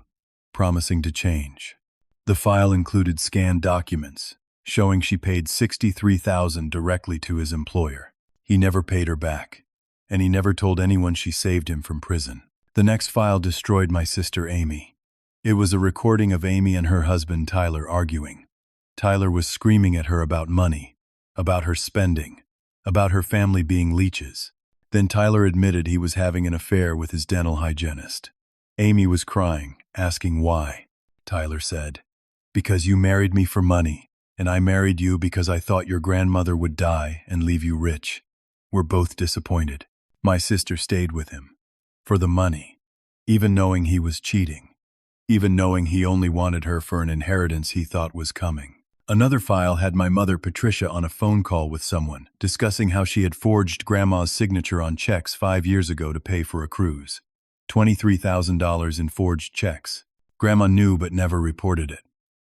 promising to change. The file included scanned documents, showing she paid $63,000 directly to his employer. He never paid her back, and he never told anyone she saved him from prison. The next file destroyed my sister Amy. It was a recording of Amy and her husband Tyler arguing. Tyler was screaming at her about money, about her spending, about her family being leeches. Then Tyler admitted he was having an affair with his dental hygienist. Amy was crying, asking why. Tyler said, "Because you married me for money, and I married you because I thought your grandmother would die and leave you rich. We're both disappointed." My sister stayed with him. For the money. Even knowing he was cheating. Even knowing he only wanted her for an inheritance he thought was coming. Another file had my mother Patricia on a phone call with someone, discussing how she had forged Grandma's signature on checks 5 years ago to pay for a cruise. $23,000 in forged checks. Grandma knew but never reported it.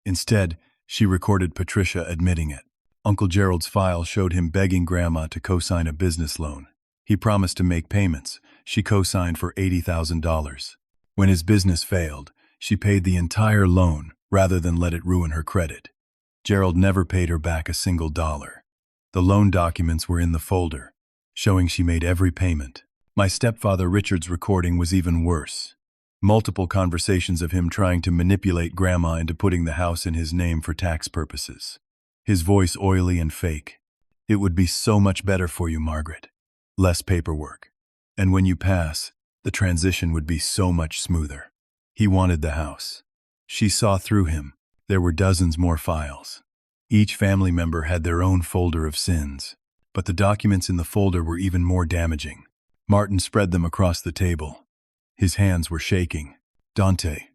Instead, she recorded Patricia admitting it. Uncle Gerald's file showed him begging Grandma to co-sign a business loan. He promised to make payments. She co-signed for $80,000. When his business failed, she paid the entire loan rather than let it ruin her credit. Gerald never paid her back a single dollar. The loan documents were in the folder, showing she made every payment. My stepfather Richard's recording was even worse. Multiple conversations of him trying to manipulate Grandma into putting the house in his name for tax purposes. His voice oily and fake. "It would be so much better for you, Margaret. Less paperwork. And when you pass, the transition would be so much smoother." He wanted the house. She saw through him. There were dozens more files. Each family member had their own folder of sins, but the documents in the folder were even more damaging. Martin spread them across the table. His hands were shaking. "Donte,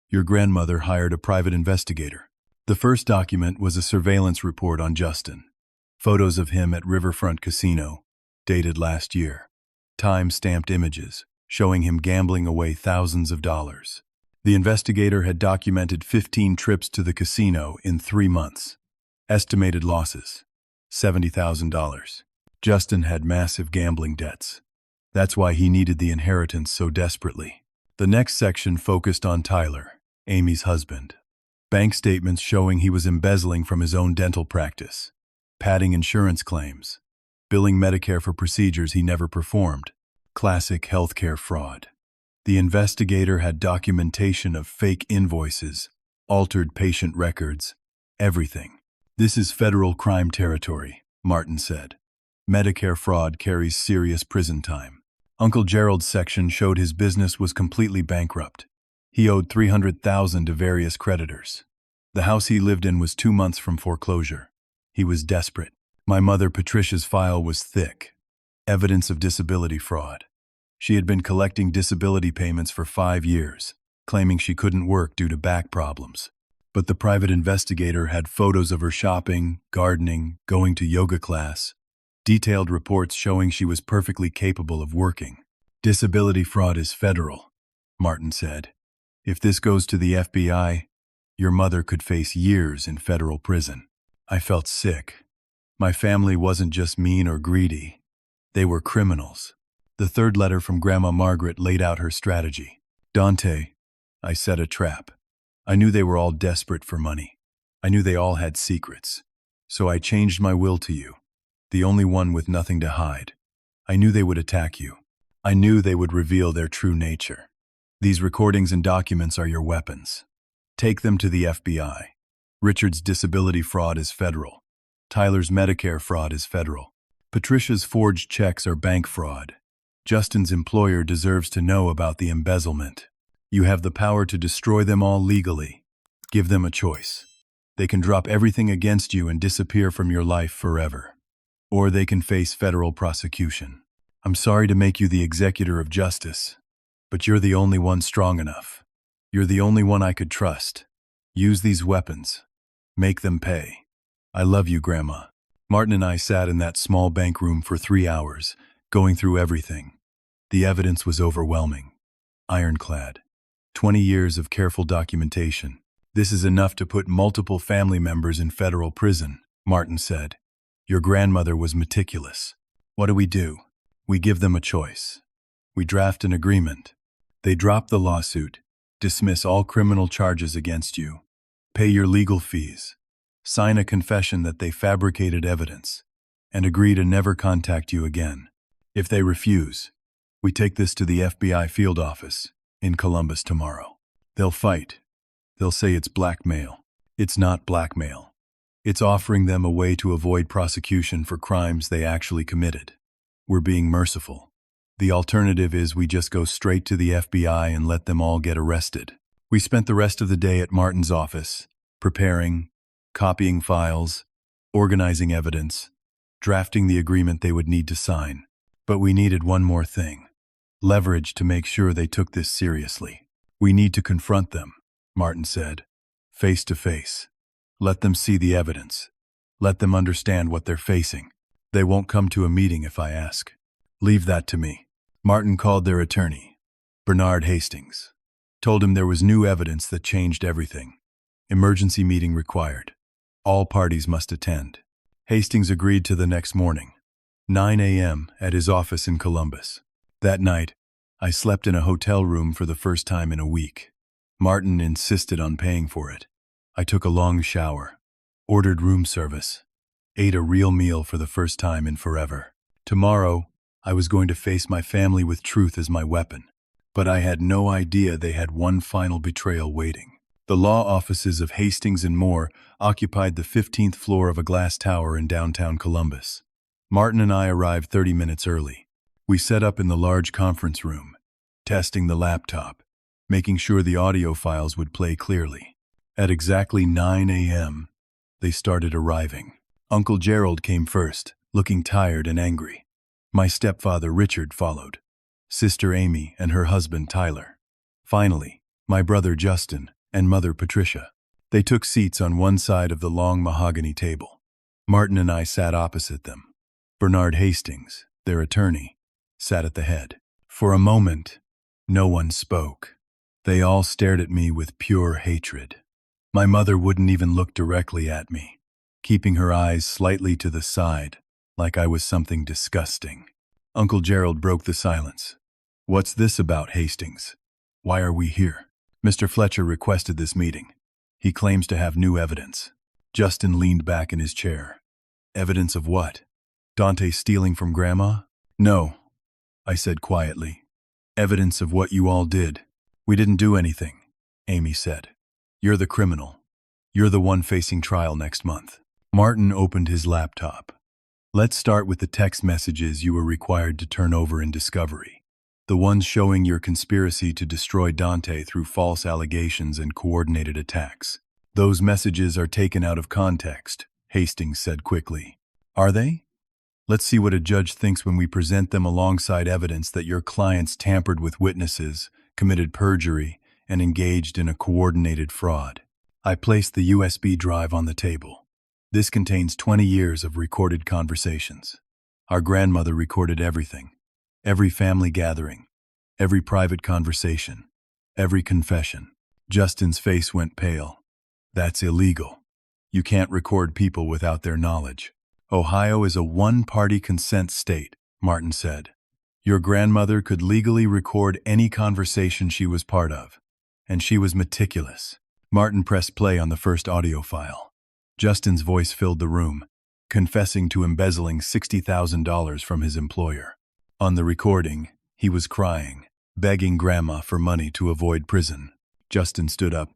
your grandmother hired a private investigator." The first document was a surveillance report on Justin. Photos of him at Riverfront Casino, dated last year. Time-stamped images, showing him gambling away thousands of dollars. The investigator had documented 15 trips to the casino in 3 months. Estimated losses, $70,000. Justin had massive gambling debts. That's why he needed the inheritance so desperately. The next section focused on Tyler, Amy's husband. Bank statements showing he was embezzling from his own dental practice, padding insurance claims, billing Medicare for procedures he never performed. Classic healthcare fraud. The investigator had documentation of fake invoices, altered patient records, everything. "This is federal crime territory," Martin said. "Medicare fraud carries serious prison time." Uncle Gerald's section showed his business was completely bankrupt. He owed $300,000 to various creditors. The house he lived in was 2 months from foreclosure. He was desperate. My mother Patricia's file was thick. Evidence of disability fraud. She had been collecting disability payments for 5 years, claiming she couldn't work due to back problems. But the private investigator had photos of her shopping, gardening, going to yoga class, detailed reports showing she was perfectly capable of working. "Disability fraud is federal," Martin said. "If this goes to the FBI, your mother could face years in federal prison." I felt sick. My family wasn't just mean or greedy. They were criminals. The third letter from Grandma Margaret laid out her strategy. "Donte, I set a trap. I knew they were all desperate for money. I knew they all had secrets. So I changed my will to you, the only one with nothing to hide. I knew they would attack you. I knew they would reveal their true nature. These recordings and documents are your weapons. Take them to the FBI. Richard's disability fraud is federal. Tyler's Medicare fraud is federal. Patricia's forged checks are bank fraud. Justin's employer deserves to know about the embezzlement. You have the power to destroy them all legally. Give them a choice. They can drop everything against you and disappear from your life forever. Or they can face federal prosecution. I'm sorry to make you the executor of justice, but you're the only one strong enough. You're the only one I could trust. Use these weapons. Make them pay. I love you, Grandma." Martin and I sat in that small bank room for 3 hours, going through everything. The evidence was overwhelming. Ironclad. 20 years of careful documentation. "This is enough to put multiple family members in federal prison," Martin said. "Your grandmother was meticulous. What do? We give them a choice. We draft an agreement. They drop the lawsuit. dismiss all criminal charges against you, pay your legal fees, sign a confession that they fabricated evidence, and agree to never contact you again. If they refuse, we take this to the FBI field office in Columbus tomorrow. They'll fight. They'll say it's blackmail. It's not blackmail. It's offering them a way to avoid prosecution for crimes they actually committed. We're being merciful. The alternative is we just go straight to the FBI and let them all get arrested. We spent the rest of the day at Martin's office, preparing, copying files, organizing evidence, drafting the agreement they would need to sign. But we needed one more thing: leverage to make sure they took this seriously. We need to confront them, Martin said, face to face. Let them see the evidence. Let them understand what they're facing. They won't come to a meeting if I ask. Leave that to me. Martin called their attorney, Bernard Hastings, told him there was new evidence that changed everything. Emergency meeting required. All parties must attend. Hastings agreed to the next morning, 9 a.m. at his office in Columbus. That night, I slept in a hotel room for the first time in a week. Martin insisted on paying for it. I took a long shower, ordered room service, ate a real meal for the first time in forever. Tomorrow, I was going to face my family with truth as my weapon. But I had no idea they had one final betrayal waiting. The law offices of Hastings and Moore occupied the 15th floor of a glass tower in downtown Columbus. Martin and I arrived 30 minutes early. We set up in the large conference room, testing the laptop, making sure the audio files would play clearly. At exactly 9 a.m., they started arriving. Uncle Gerald came first, looking tired and angry. My stepfather Richard followed, Sister Amy and her husband Tyler. Finally, my brother Justin and mother Patricia. They took seats on one side of the long mahogany table. Martin and I sat opposite them. Bernard Hastings, their attorney, sat at the head. For a moment, no one spoke. They all stared at me with pure hatred. My mother wouldn't even look directly at me, keeping her eyes slightly to the side, like I was something disgusting. Uncle Gerald broke the silence. "What's this about, Hastings? Why are we here?" "Mr. Fletcher requested this meeting. He claims to have new evidence." Justin leaned back in his chair. "Evidence of what? Donte stealing from Grandma?" "No," I said quietly. "Evidence of what you all did." "We didn't do anything," Amy said. "You're the criminal. You're the one facing trial next month." Martin opened his laptop. "Let's start with the text messages you were required to turn over in discovery. The ones showing your conspiracy to destroy Donte through false allegations and coordinated attacks. Those messages are taken out of context," Hastings said quickly. "Are they? Let's see what a judge thinks when we present them alongside evidence that your clients tampered with witnesses, committed perjury, and engaged in a coordinated fraud." I placed the USB drive on the table. This contains 20 years of recorded conversations. Our grandmother recorded everything. Every family gathering, every private conversation, every confession. Justin's face went pale. "That's illegal. You can't record people without their knowledge." "Ohio is a one-party consent state," Martin said. "Your grandmother could legally record any conversation she was part of, and she was meticulous." Martin pressed play on the first audio file. Justin's voice filled the room, confessing to embezzling $60,000 from his employer. On the recording, he was crying, begging Grandma for money to avoid prison. Justin stood up.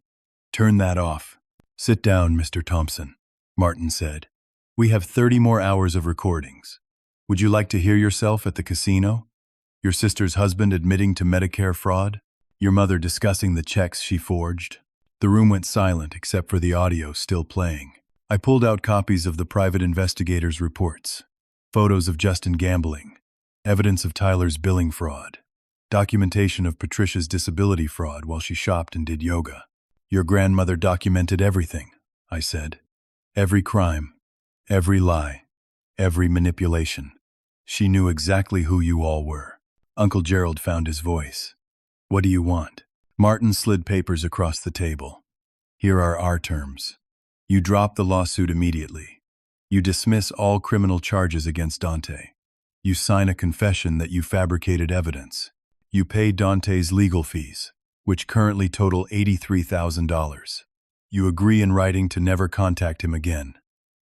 "Turn that off." "Sit down, Mr. Thompson," Martin said. "We have 30 more hours of recordings. Would you like to hear yourself at the casino? Your sister's husband admitting to Medicare fraud? Your mother discussing the checks she forged?" The room went silent except for the audio still playing. I pulled out copies of the private investigators' reports, photos of Justin gambling, evidence of Tyler's billing fraud, documentation of Patricia's disability fraud while she shopped and did yoga. "Your grandmother documented everything," I said. "Every crime, every lie, every manipulation. She knew exactly who you all were." Uncle Gerald found his voice. "What do you want?" Martin slid papers across the table. "Here are our terms. You drop the lawsuit immediately. You dismiss all criminal charges against Donte. You sign a confession that you fabricated evidence. You pay Donte's legal fees. which currently total $83,000. You agree in writing to never contact him again,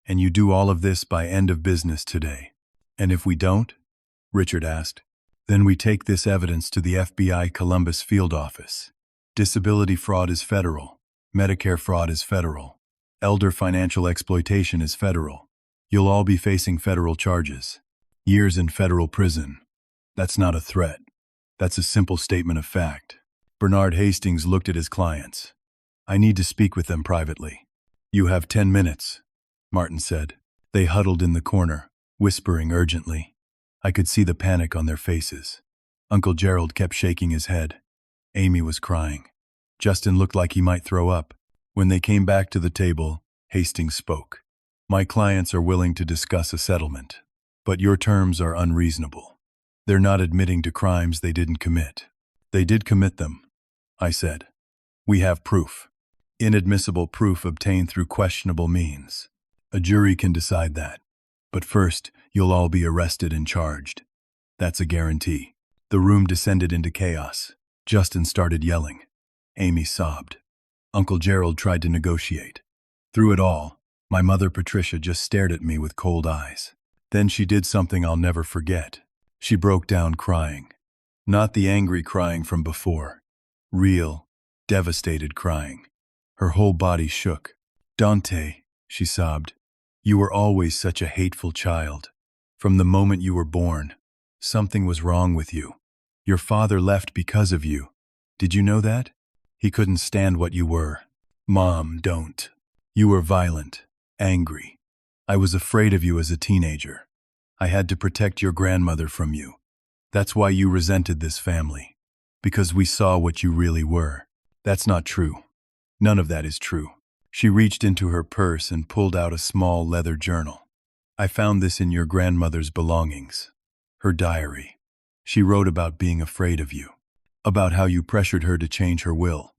and you do all of this by end of business today. And if we don't? Richard asked. Then we take this evidence to the FBI Columbus field office. Disability fraud is federal. Medicare fraud is federal. Elder financial exploitation is federal. You'll all be facing federal charges. Years in federal prison. That's not a threat. That's a simple statement of fact. Bernard Hastings looked at his clients. I need to speak with them privately. You have 10 minutes, Martin said. They huddled in the corner, whispering urgently. I could see the panic on their faces. Uncle Gerald kept shaking his head. Amy was crying. Justin looked like he might throw up. When they came back to the table, Hastings spoke. My clients are willing to discuss a settlement, but your terms are unreasonable. They're not admitting to crimes they didn't commit. They did commit them, I said. We have proof. Inadmissible proof obtained through questionable means. A jury can decide that. But first, you'll all be arrested and charged. That's a guarantee. The room descended into chaos. Justin started yelling. Amy sobbed. Uncle Gerald tried to negotiate. Through it all, my mother Patricia just stared at me with cold eyes. Then she did something I'll never forget. She broke down crying. Not the angry crying from before. Real, devastated crying. Her whole body shook. Donte, she sobbed. You were always such a hateful child. From the moment you were born, something was wrong with you. Your father left because of you. Did you know that? He couldn't stand what you were. Mom, don't. You were violent, angry. I was afraid of you as a teenager. I had to protect your grandmother from you. That's why you resented this family. Because we saw what you really were. That's not true. None of that is true. She reached into her purse and pulled out a small leather journal. I found this in your grandmother's belongings. Her diary. She wrote about being afraid of you. About how you pressured her to change her will.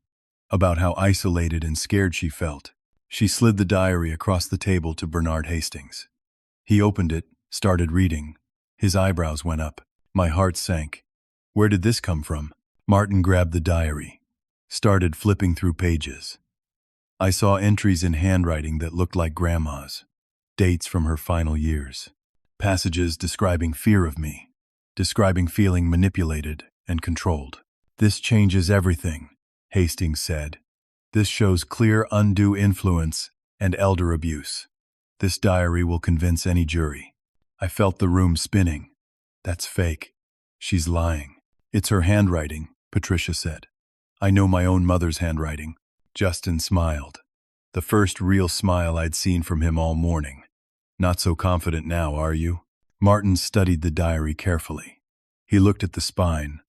About how isolated and scared she felt. She slid the diary across the table to Bernard Hastings. He opened it, started reading. His eyebrows went up. My heart sank. Where did this come from? Martin grabbed the diary. Started flipping through pages. I saw entries in handwriting that looked like Grandma's. Dates from her final years. Passages describing fear of me. Describing feeling manipulated and controlled. This changes everything, Hastings said. This shows clear undue influence and elder abuse. This diary will convince any jury. I felt the room spinning. That's fake. She's lying. It's her handwriting, Patricia said. I know my own mother's handwriting. Justin smiled. The first real smile I'd seen from him all morning. Not so confident now, are you? Martin studied the diary carefully. He looked at the spine,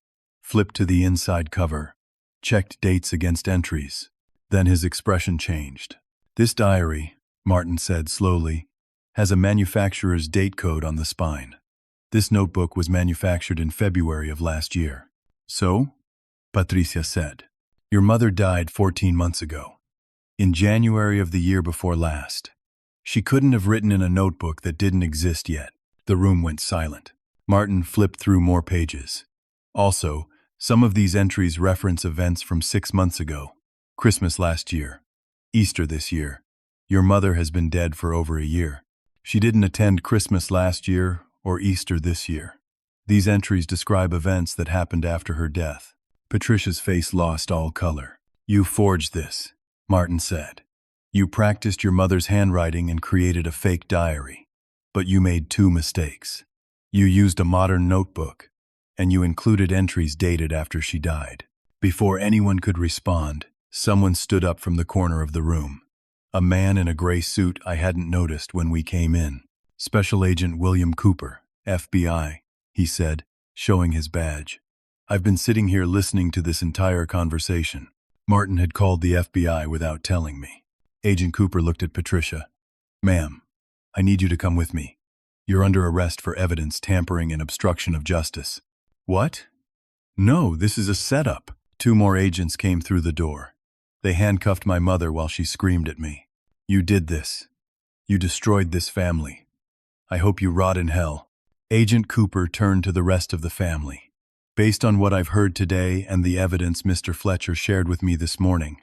flipped to the inside cover, checked dates against entries. Then his expression changed. This diary, Martin said slowly, has a manufacturer's date code on the spine. This notebook was manufactured in February of last year. So? Patricia said. Your mother died 14 months ago. In January of the year before last. She couldn't have written in a notebook that didn't exist yet. The room went silent. Martin flipped through more pages. Also, some of these entries reference events from 6 months ago. Christmas last year. Easter this year. Your mother has been dead for over a year. She didn't attend Christmas last year or Easter this year. These entries describe events that happened after her death. Patricia's face lost all color. You forged this, Martin said. You practiced your mother's handwriting and created a fake diary. But you made 2 mistakes. You used a modern notebook, and you included entries dated after she died. Before anyone could respond, someone stood up from the corner of the room. A man in a gray suit I hadn't noticed when we came in. Special Agent William Cooper, FBI, he said, showing his badge. I've been sitting here listening to this entire conversation. Martin had called the FBI without telling me. Agent Cooper looked at Patricia. Ma'am, I need you to come with me. You're under arrest for evidence tampering and obstruction of justice. What? No, this is a setup. 2 more agents came through the door. They handcuffed my mother while she screamed at me. You did this. You destroyed this family. I hope you rot in hell. Agent Cooper turned to the rest of the family. Based on what I've heard today and the evidence Mr. Fletcher shared with me this morning,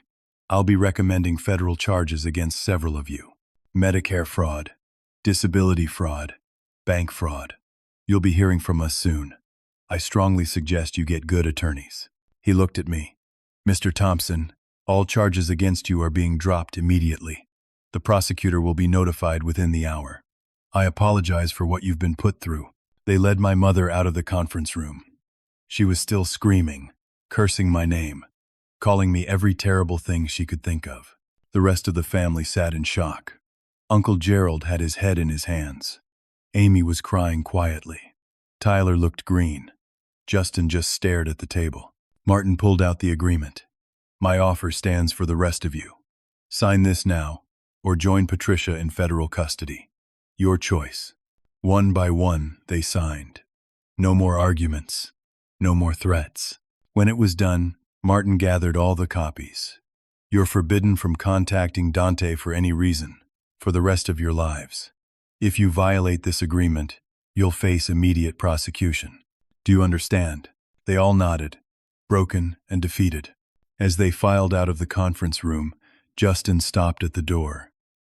I'll be recommending federal charges against several of you. Medicare fraud, disability fraud, bank fraud. You'll be hearing from us soon. I strongly suggest you get good attorneys. He looked at me. Mr. Thompson, all charges against you are being dropped immediately. The prosecutor will be notified within the hour. I apologize for what you've been put through. They led my mother out of the conference room. She was still screaming, cursing my name, calling me every terrible thing she could think of. The rest of the family sat in shock. Uncle Gerald had his head in his hands. Amy was crying quietly. Tyler looked green. Justin just stared at the table. Martin pulled out the agreement. My offer stands for the rest of you. Sign this now, or join Patricia in federal custody. Your choice. One by one, they signed. No more arguments. No more threats. When it was done, Martin gathered all the copies. You're forbidden from contacting Donte for any reason, for the rest of your lives. If you violate this agreement, you'll face immediate prosecution. Do you understand? They all nodded, broken and defeated. As they filed out of the conference room, Justin stopped at the door.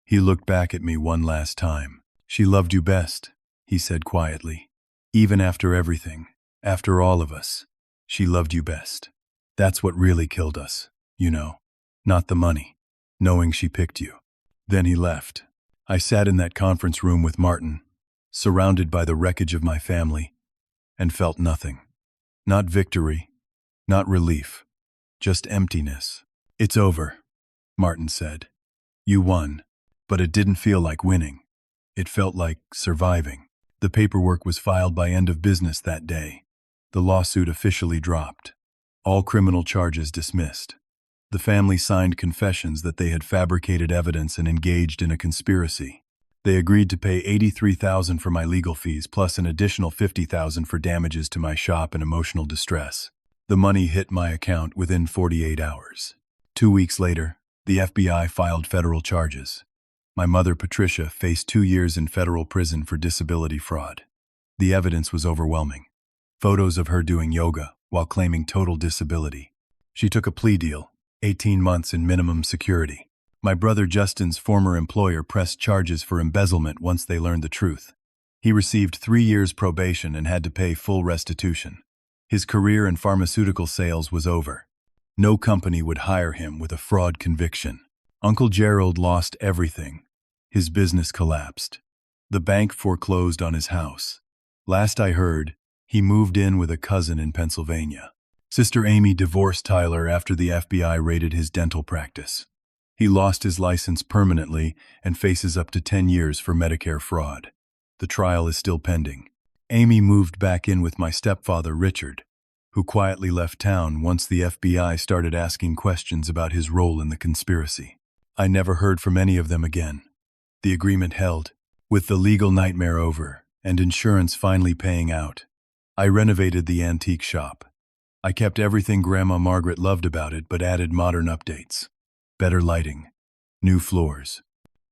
He looked back at me one last time. She loved you best, he said quietly. Even after everything, after all of us, she loved you best. That's what really killed us, you know, not the money, knowing she picked you. Then he left. I sat in that conference room with Martin, surrounded by the wreckage of my family, and felt nothing. Not victory, not relief, just emptiness. It's over, Martin said. You won, but it didn't feel like winning. It felt like surviving. The paperwork was filed by end of business that day. The lawsuit officially dropped. All criminal charges dismissed. The family signed confessions that they had fabricated evidence and engaged in a conspiracy. They agreed to pay $83,000 for my legal fees plus an additional $50,000 for damages to my shop and emotional distress. The money hit my account within 48 hours. 2 weeks later, the FBI filed federal charges. My mother, Patricia, faced 2 years in federal prison for disability fraud. The evidence was overwhelming. Photos of her doing yoga while claiming total disability. She took a plea deal, 18 months in minimum security. My brother Justin's former employer pressed charges for embezzlement once they learned the truth. He received 3 years probation and had to pay full restitution. His career in pharmaceutical sales was over. No company would hire him with a fraud conviction. Uncle Gerald lost everything. His business collapsed. The bank foreclosed on his house. Last I heard, he moved in with a cousin in Pennsylvania. Sister Amy divorced Tyler after the FBI raided his dental practice. He lost his license permanently and faces up to 10 years for Medicare fraud. The trial is still pending. Amy moved back in with my stepfather, Richard, who quietly left town once the FBI started asking questions about his role in the conspiracy. I never heard from any of them again. The agreement held, with the legal nightmare over and insurance finally paying out. I renovated the antique shop. I kept everything Grandma Margaret loved about it but added modern updates. Better lighting, new floors,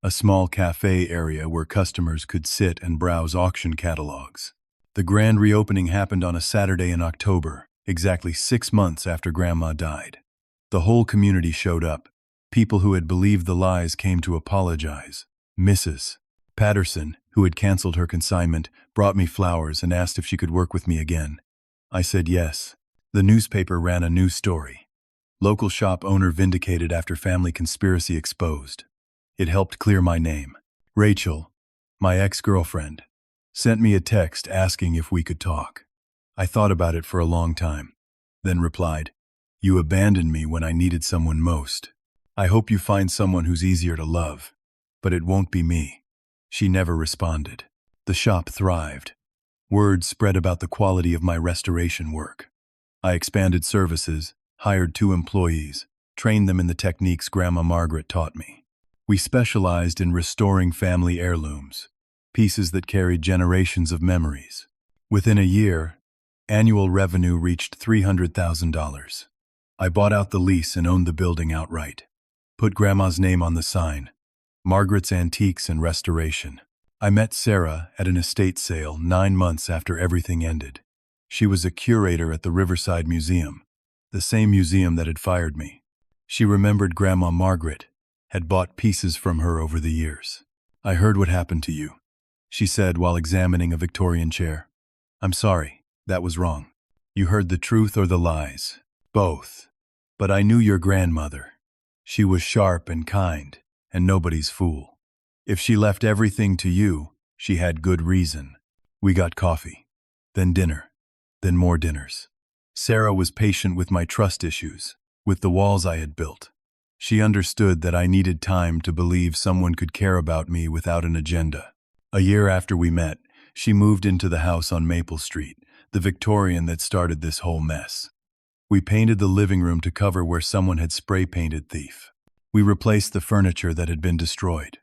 a small cafe area where customers could sit and browse auction catalogs. The grand reopening happened on a Saturday in October, exactly 6 months after Grandma died. The whole community showed up. People who had believed the lies came to apologize. Mrs. Patterson, who had canceled her consignment, brought me flowers and asked if she could work with me again. I said yes. The newspaper ran a news story. Local shop owner vindicated after family conspiracy exposed. It helped clear my name. Rachel, my ex-girlfriend, sent me a text asking if we could talk. I thought about it for a long time, then replied, "You abandoned me when I needed someone most. I hope you find someone who's easier to love, but it won't be me." She never responded. The shop thrived. Word spread about the quality of my restoration work. I expanded services, hired 2 employees, trained them in the techniques Grandma Margaret taught me. We specialized in restoring family heirlooms, pieces that carried generations of memories. Within a year, annual revenue reached $300,000. I bought out the lease and owned the building outright. Put Grandma's name on the sign, Margaret's Antiques and Restoration. I met Sarah at an estate sale 9 months after everything ended. She was a curator at the Riverside Museum, the same museum that had fired me. She remembered Grandma Margaret, had bought pieces from her over the years. "I heard what happened to you," she said while examining a Victorian chair. "I'm sorry, that was wrong. You heard the truth or the lies. Both. But I knew your grandmother. She was sharp and kind, and nobody's fool. If she left everything to you, she had good reason." We got coffee, then dinner, then more dinners. Sarah was patient with my trust issues, with the walls I had built. She understood that I needed time to believe someone could care about me without an agenda. A year after we met, she moved into the house on Maple Street, the Victorian that started this whole mess. We painted the living room to cover where someone had spray-painted thief. We replaced the furniture that had been destroyed.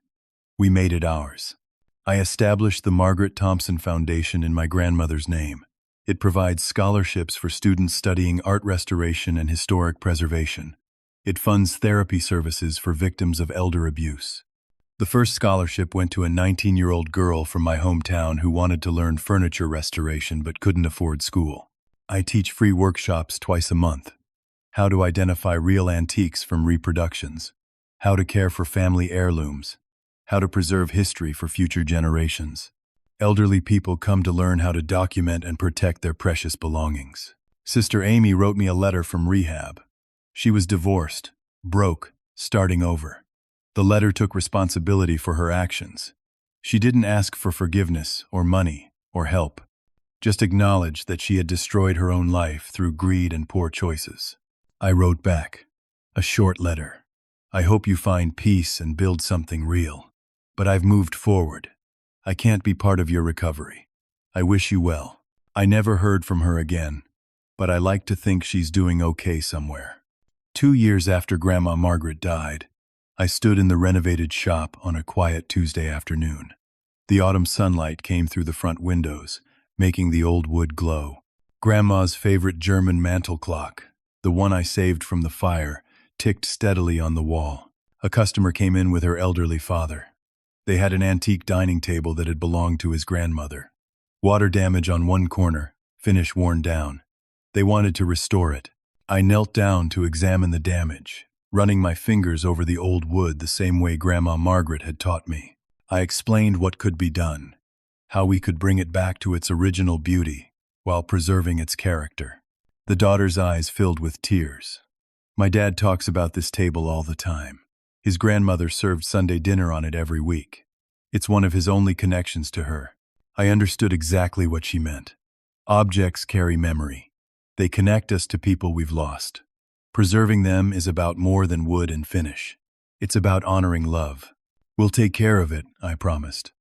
We made it ours. I established the Margaret Thompson Foundation in my grandmother's name. It provides scholarships for students studying art restoration and historic preservation. It funds therapy services for victims of elder abuse. The first scholarship went to a 19-year-old girl from my hometown who wanted to learn furniture restoration but couldn't afford school. I teach free workshops twice a month. How to identify real antiques from reproductions. How to care for family heirlooms. How to preserve history for future generations. Elderly people come to learn how to document and protect their precious belongings. Sister Amy wrote me a letter from rehab. She was divorced, broke, starting over. The letter took responsibility for her actions. She didn't ask for forgiveness or money or help, just acknowledged that she had destroyed her own life through greed and poor choices. I wrote back, a short letter. "I hope you find peace and build something real. But I've moved forward. I can't be part of your recovery. I wish you well." I never heard from her again, but I like to think she's doing okay somewhere. 2 years after Grandma Margaret died, I stood in the renovated shop on a quiet Tuesday afternoon. The autumn sunlight came through the front windows, making the old wood glow. Grandma's favorite German mantel clock, the one I saved from the fire, ticked steadily on the wall. A customer came in with her elderly father. They had an antique dining table that had belonged to his grandmother. Water damage on one corner, finish worn down. They wanted to restore it. I knelt down to examine the damage, running my fingers over the old wood the same way Grandma Margaret had taught me. I explained what could be done, how we could bring it back to its original beauty while preserving its character. The daughter's eyes filled with tears. "My dad talks about this table all the time. His grandmother served Sunday dinner on it every week. It's one of his only connections to her." I understood exactly what she meant. Objects carry memory. They connect us to people we've lost. Preserving them is about more than wood and finish. It's about honoring love. "We'll take care of it," I promised.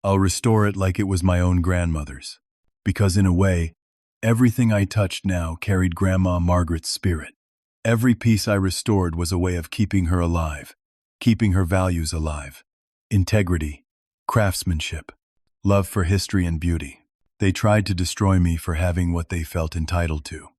"I'll restore it like it was my own grandmother's." Because in a way, everything I touched now carried Grandma Margaret's spirit. Every piece I restored was a way of keeping her alive, keeping her values alive. Integrity, craftsmanship, love for history and beauty. They tried to destroy me for having what they felt entitled to.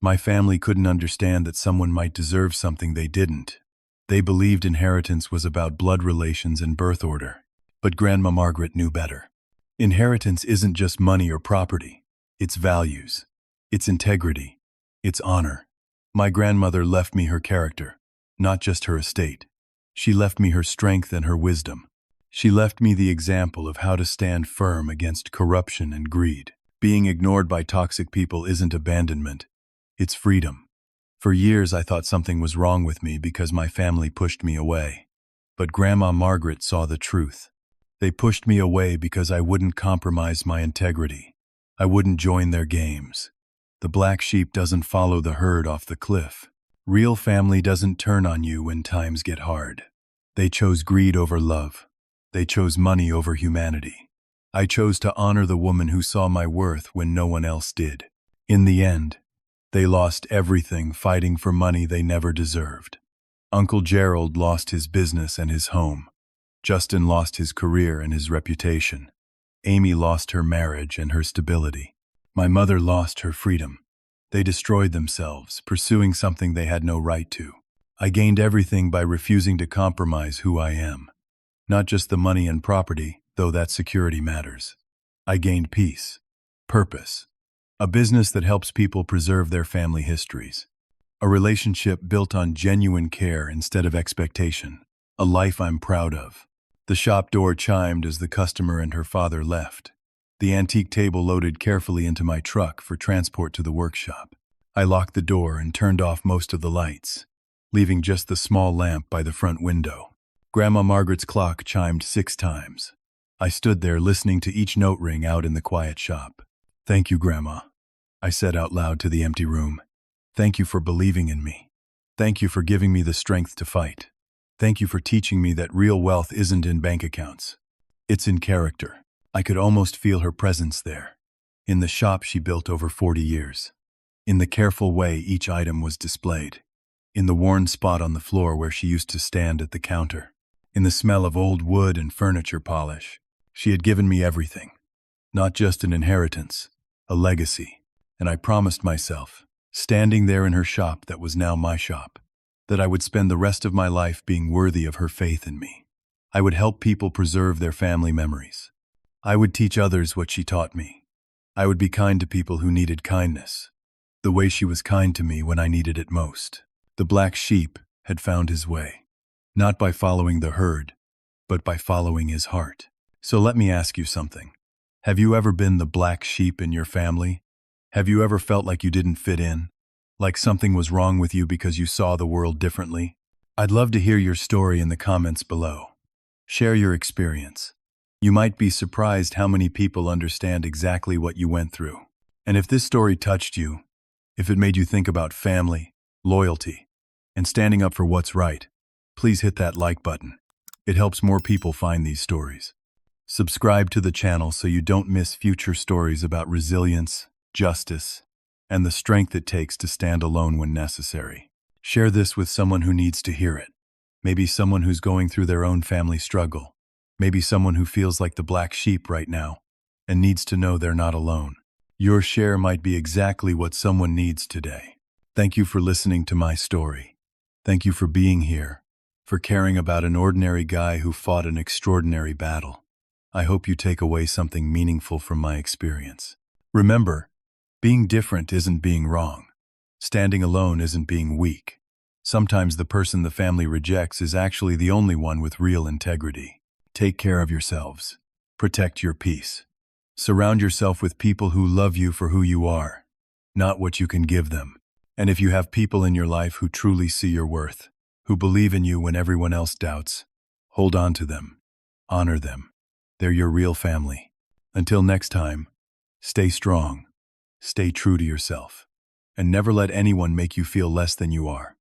My family couldn't understand that someone might deserve something they didn't. They believed inheritance was about blood relations and birth order. But Grandma Margaret knew better. Inheritance isn't just money or property. It's values. It's integrity. It's honor. My grandmother left me her character, not just her estate. She left me her strength and her wisdom. She left me the example of how to stand firm against corruption and greed. Being ignored by toxic people isn't abandonment. It's freedom. For years I thought something was wrong with me because my family pushed me away. But Grandma Margaret saw the truth. They pushed me away because I wouldn't compromise my integrity. I wouldn't join their games. The black sheep doesn't follow the herd off the cliff. Real family doesn't turn on you when times get hard. They chose greed over love. They chose money over humanity. I chose to honor the woman who saw my worth when no one else did. In the end, they lost everything fighting for money they never deserved. Uncle Gerald lost his business and his home. Justin lost his career and his reputation. Amy lost her marriage and her stability. My mother lost her freedom. They destroyed themselves, pursuing something they had no right to. I gained everything by refusing to compromise who I am. Not just the money and property, though that security matters. I gained peace, purpose, A business that helps people preserve their family histories. A relationship built on genuine care instead of expectation. A life I'm proud of. The shop door chimed as the customer and her father left. The antique table loaded carefully into my truck for transport to the workshop. I locked the door and turned off most of the lights, leaving just the small lamp by the front window. Grandma Margaret's clock chimed 6 times. I stood there listening to each note ring out in the quiet shop. "Thank you, Grandma," I said out loud to the empty room. "Thank you for believing in me. Thank you for giving me the strength to fight. Thank you for teaching me that real wealth isn't in bank accounts. It's in character." I could almost feel her presence there, in the shop she built over 40 years, in the careful way each item was displayed, in the worn spot on the floor where she used to stand at the counter, in the smell of old wood and furniture polish. She had given me everything, not just an inheritance, a legacy, and I promised myself, standing there in her shop that was now my shop, that I would spend the rest of my life being worthy of her faith in me. I would help people preserve their family memories. I would teach others what she taught me. I would be kind to people who needed kindness, the way she was kind to me when I needed it most. The black sheep had found his way, not by following the herd, but by following his heart. So let me ask you something. Have you ever been the black sheep in your family? Have you ever felt like you didn't fit in? Like something was wrong with you because you saw the world differently? I'd love to hear your story in the comments below. Share your experience. You might be surprised how many people understand exactly what you went through. And if this story touched you, if it made you think about family, loyalty, and standing up for what's right, please hit that like button. It helps more people find these stories. Subscribe to the channel so you don't miss future stories about resilience, justice, and the strength it takes to stand alone when necessary. Share this with someone who needs to hear it. Maybe someone who's going through their own family struggle. Maybe someone who feels like the black sheep right now and needs to know they're not alone. Your share might be exactly what someone needs today. Thank you for listening to my story. Thank you for being here, for caring about an ordinary guy who fought an extraordinary battle. I hope you take away something meaningful from my experience. Remember, being different isn't being wrong. Standing alone isn't being weak. Sometimes the person the family rejects is actually the only one with real integrity. Take care of yourselves. Protect your peace. Surround yourself with people who love you for who you are, not what you can give them. And if you have people in your life who truly see your worth, who believe in you when everyone else doubts, hold on to them. Honor them. They're your real family. Until next time, stay strong, stay true to yourself, and never let anyone make you feel less than you are.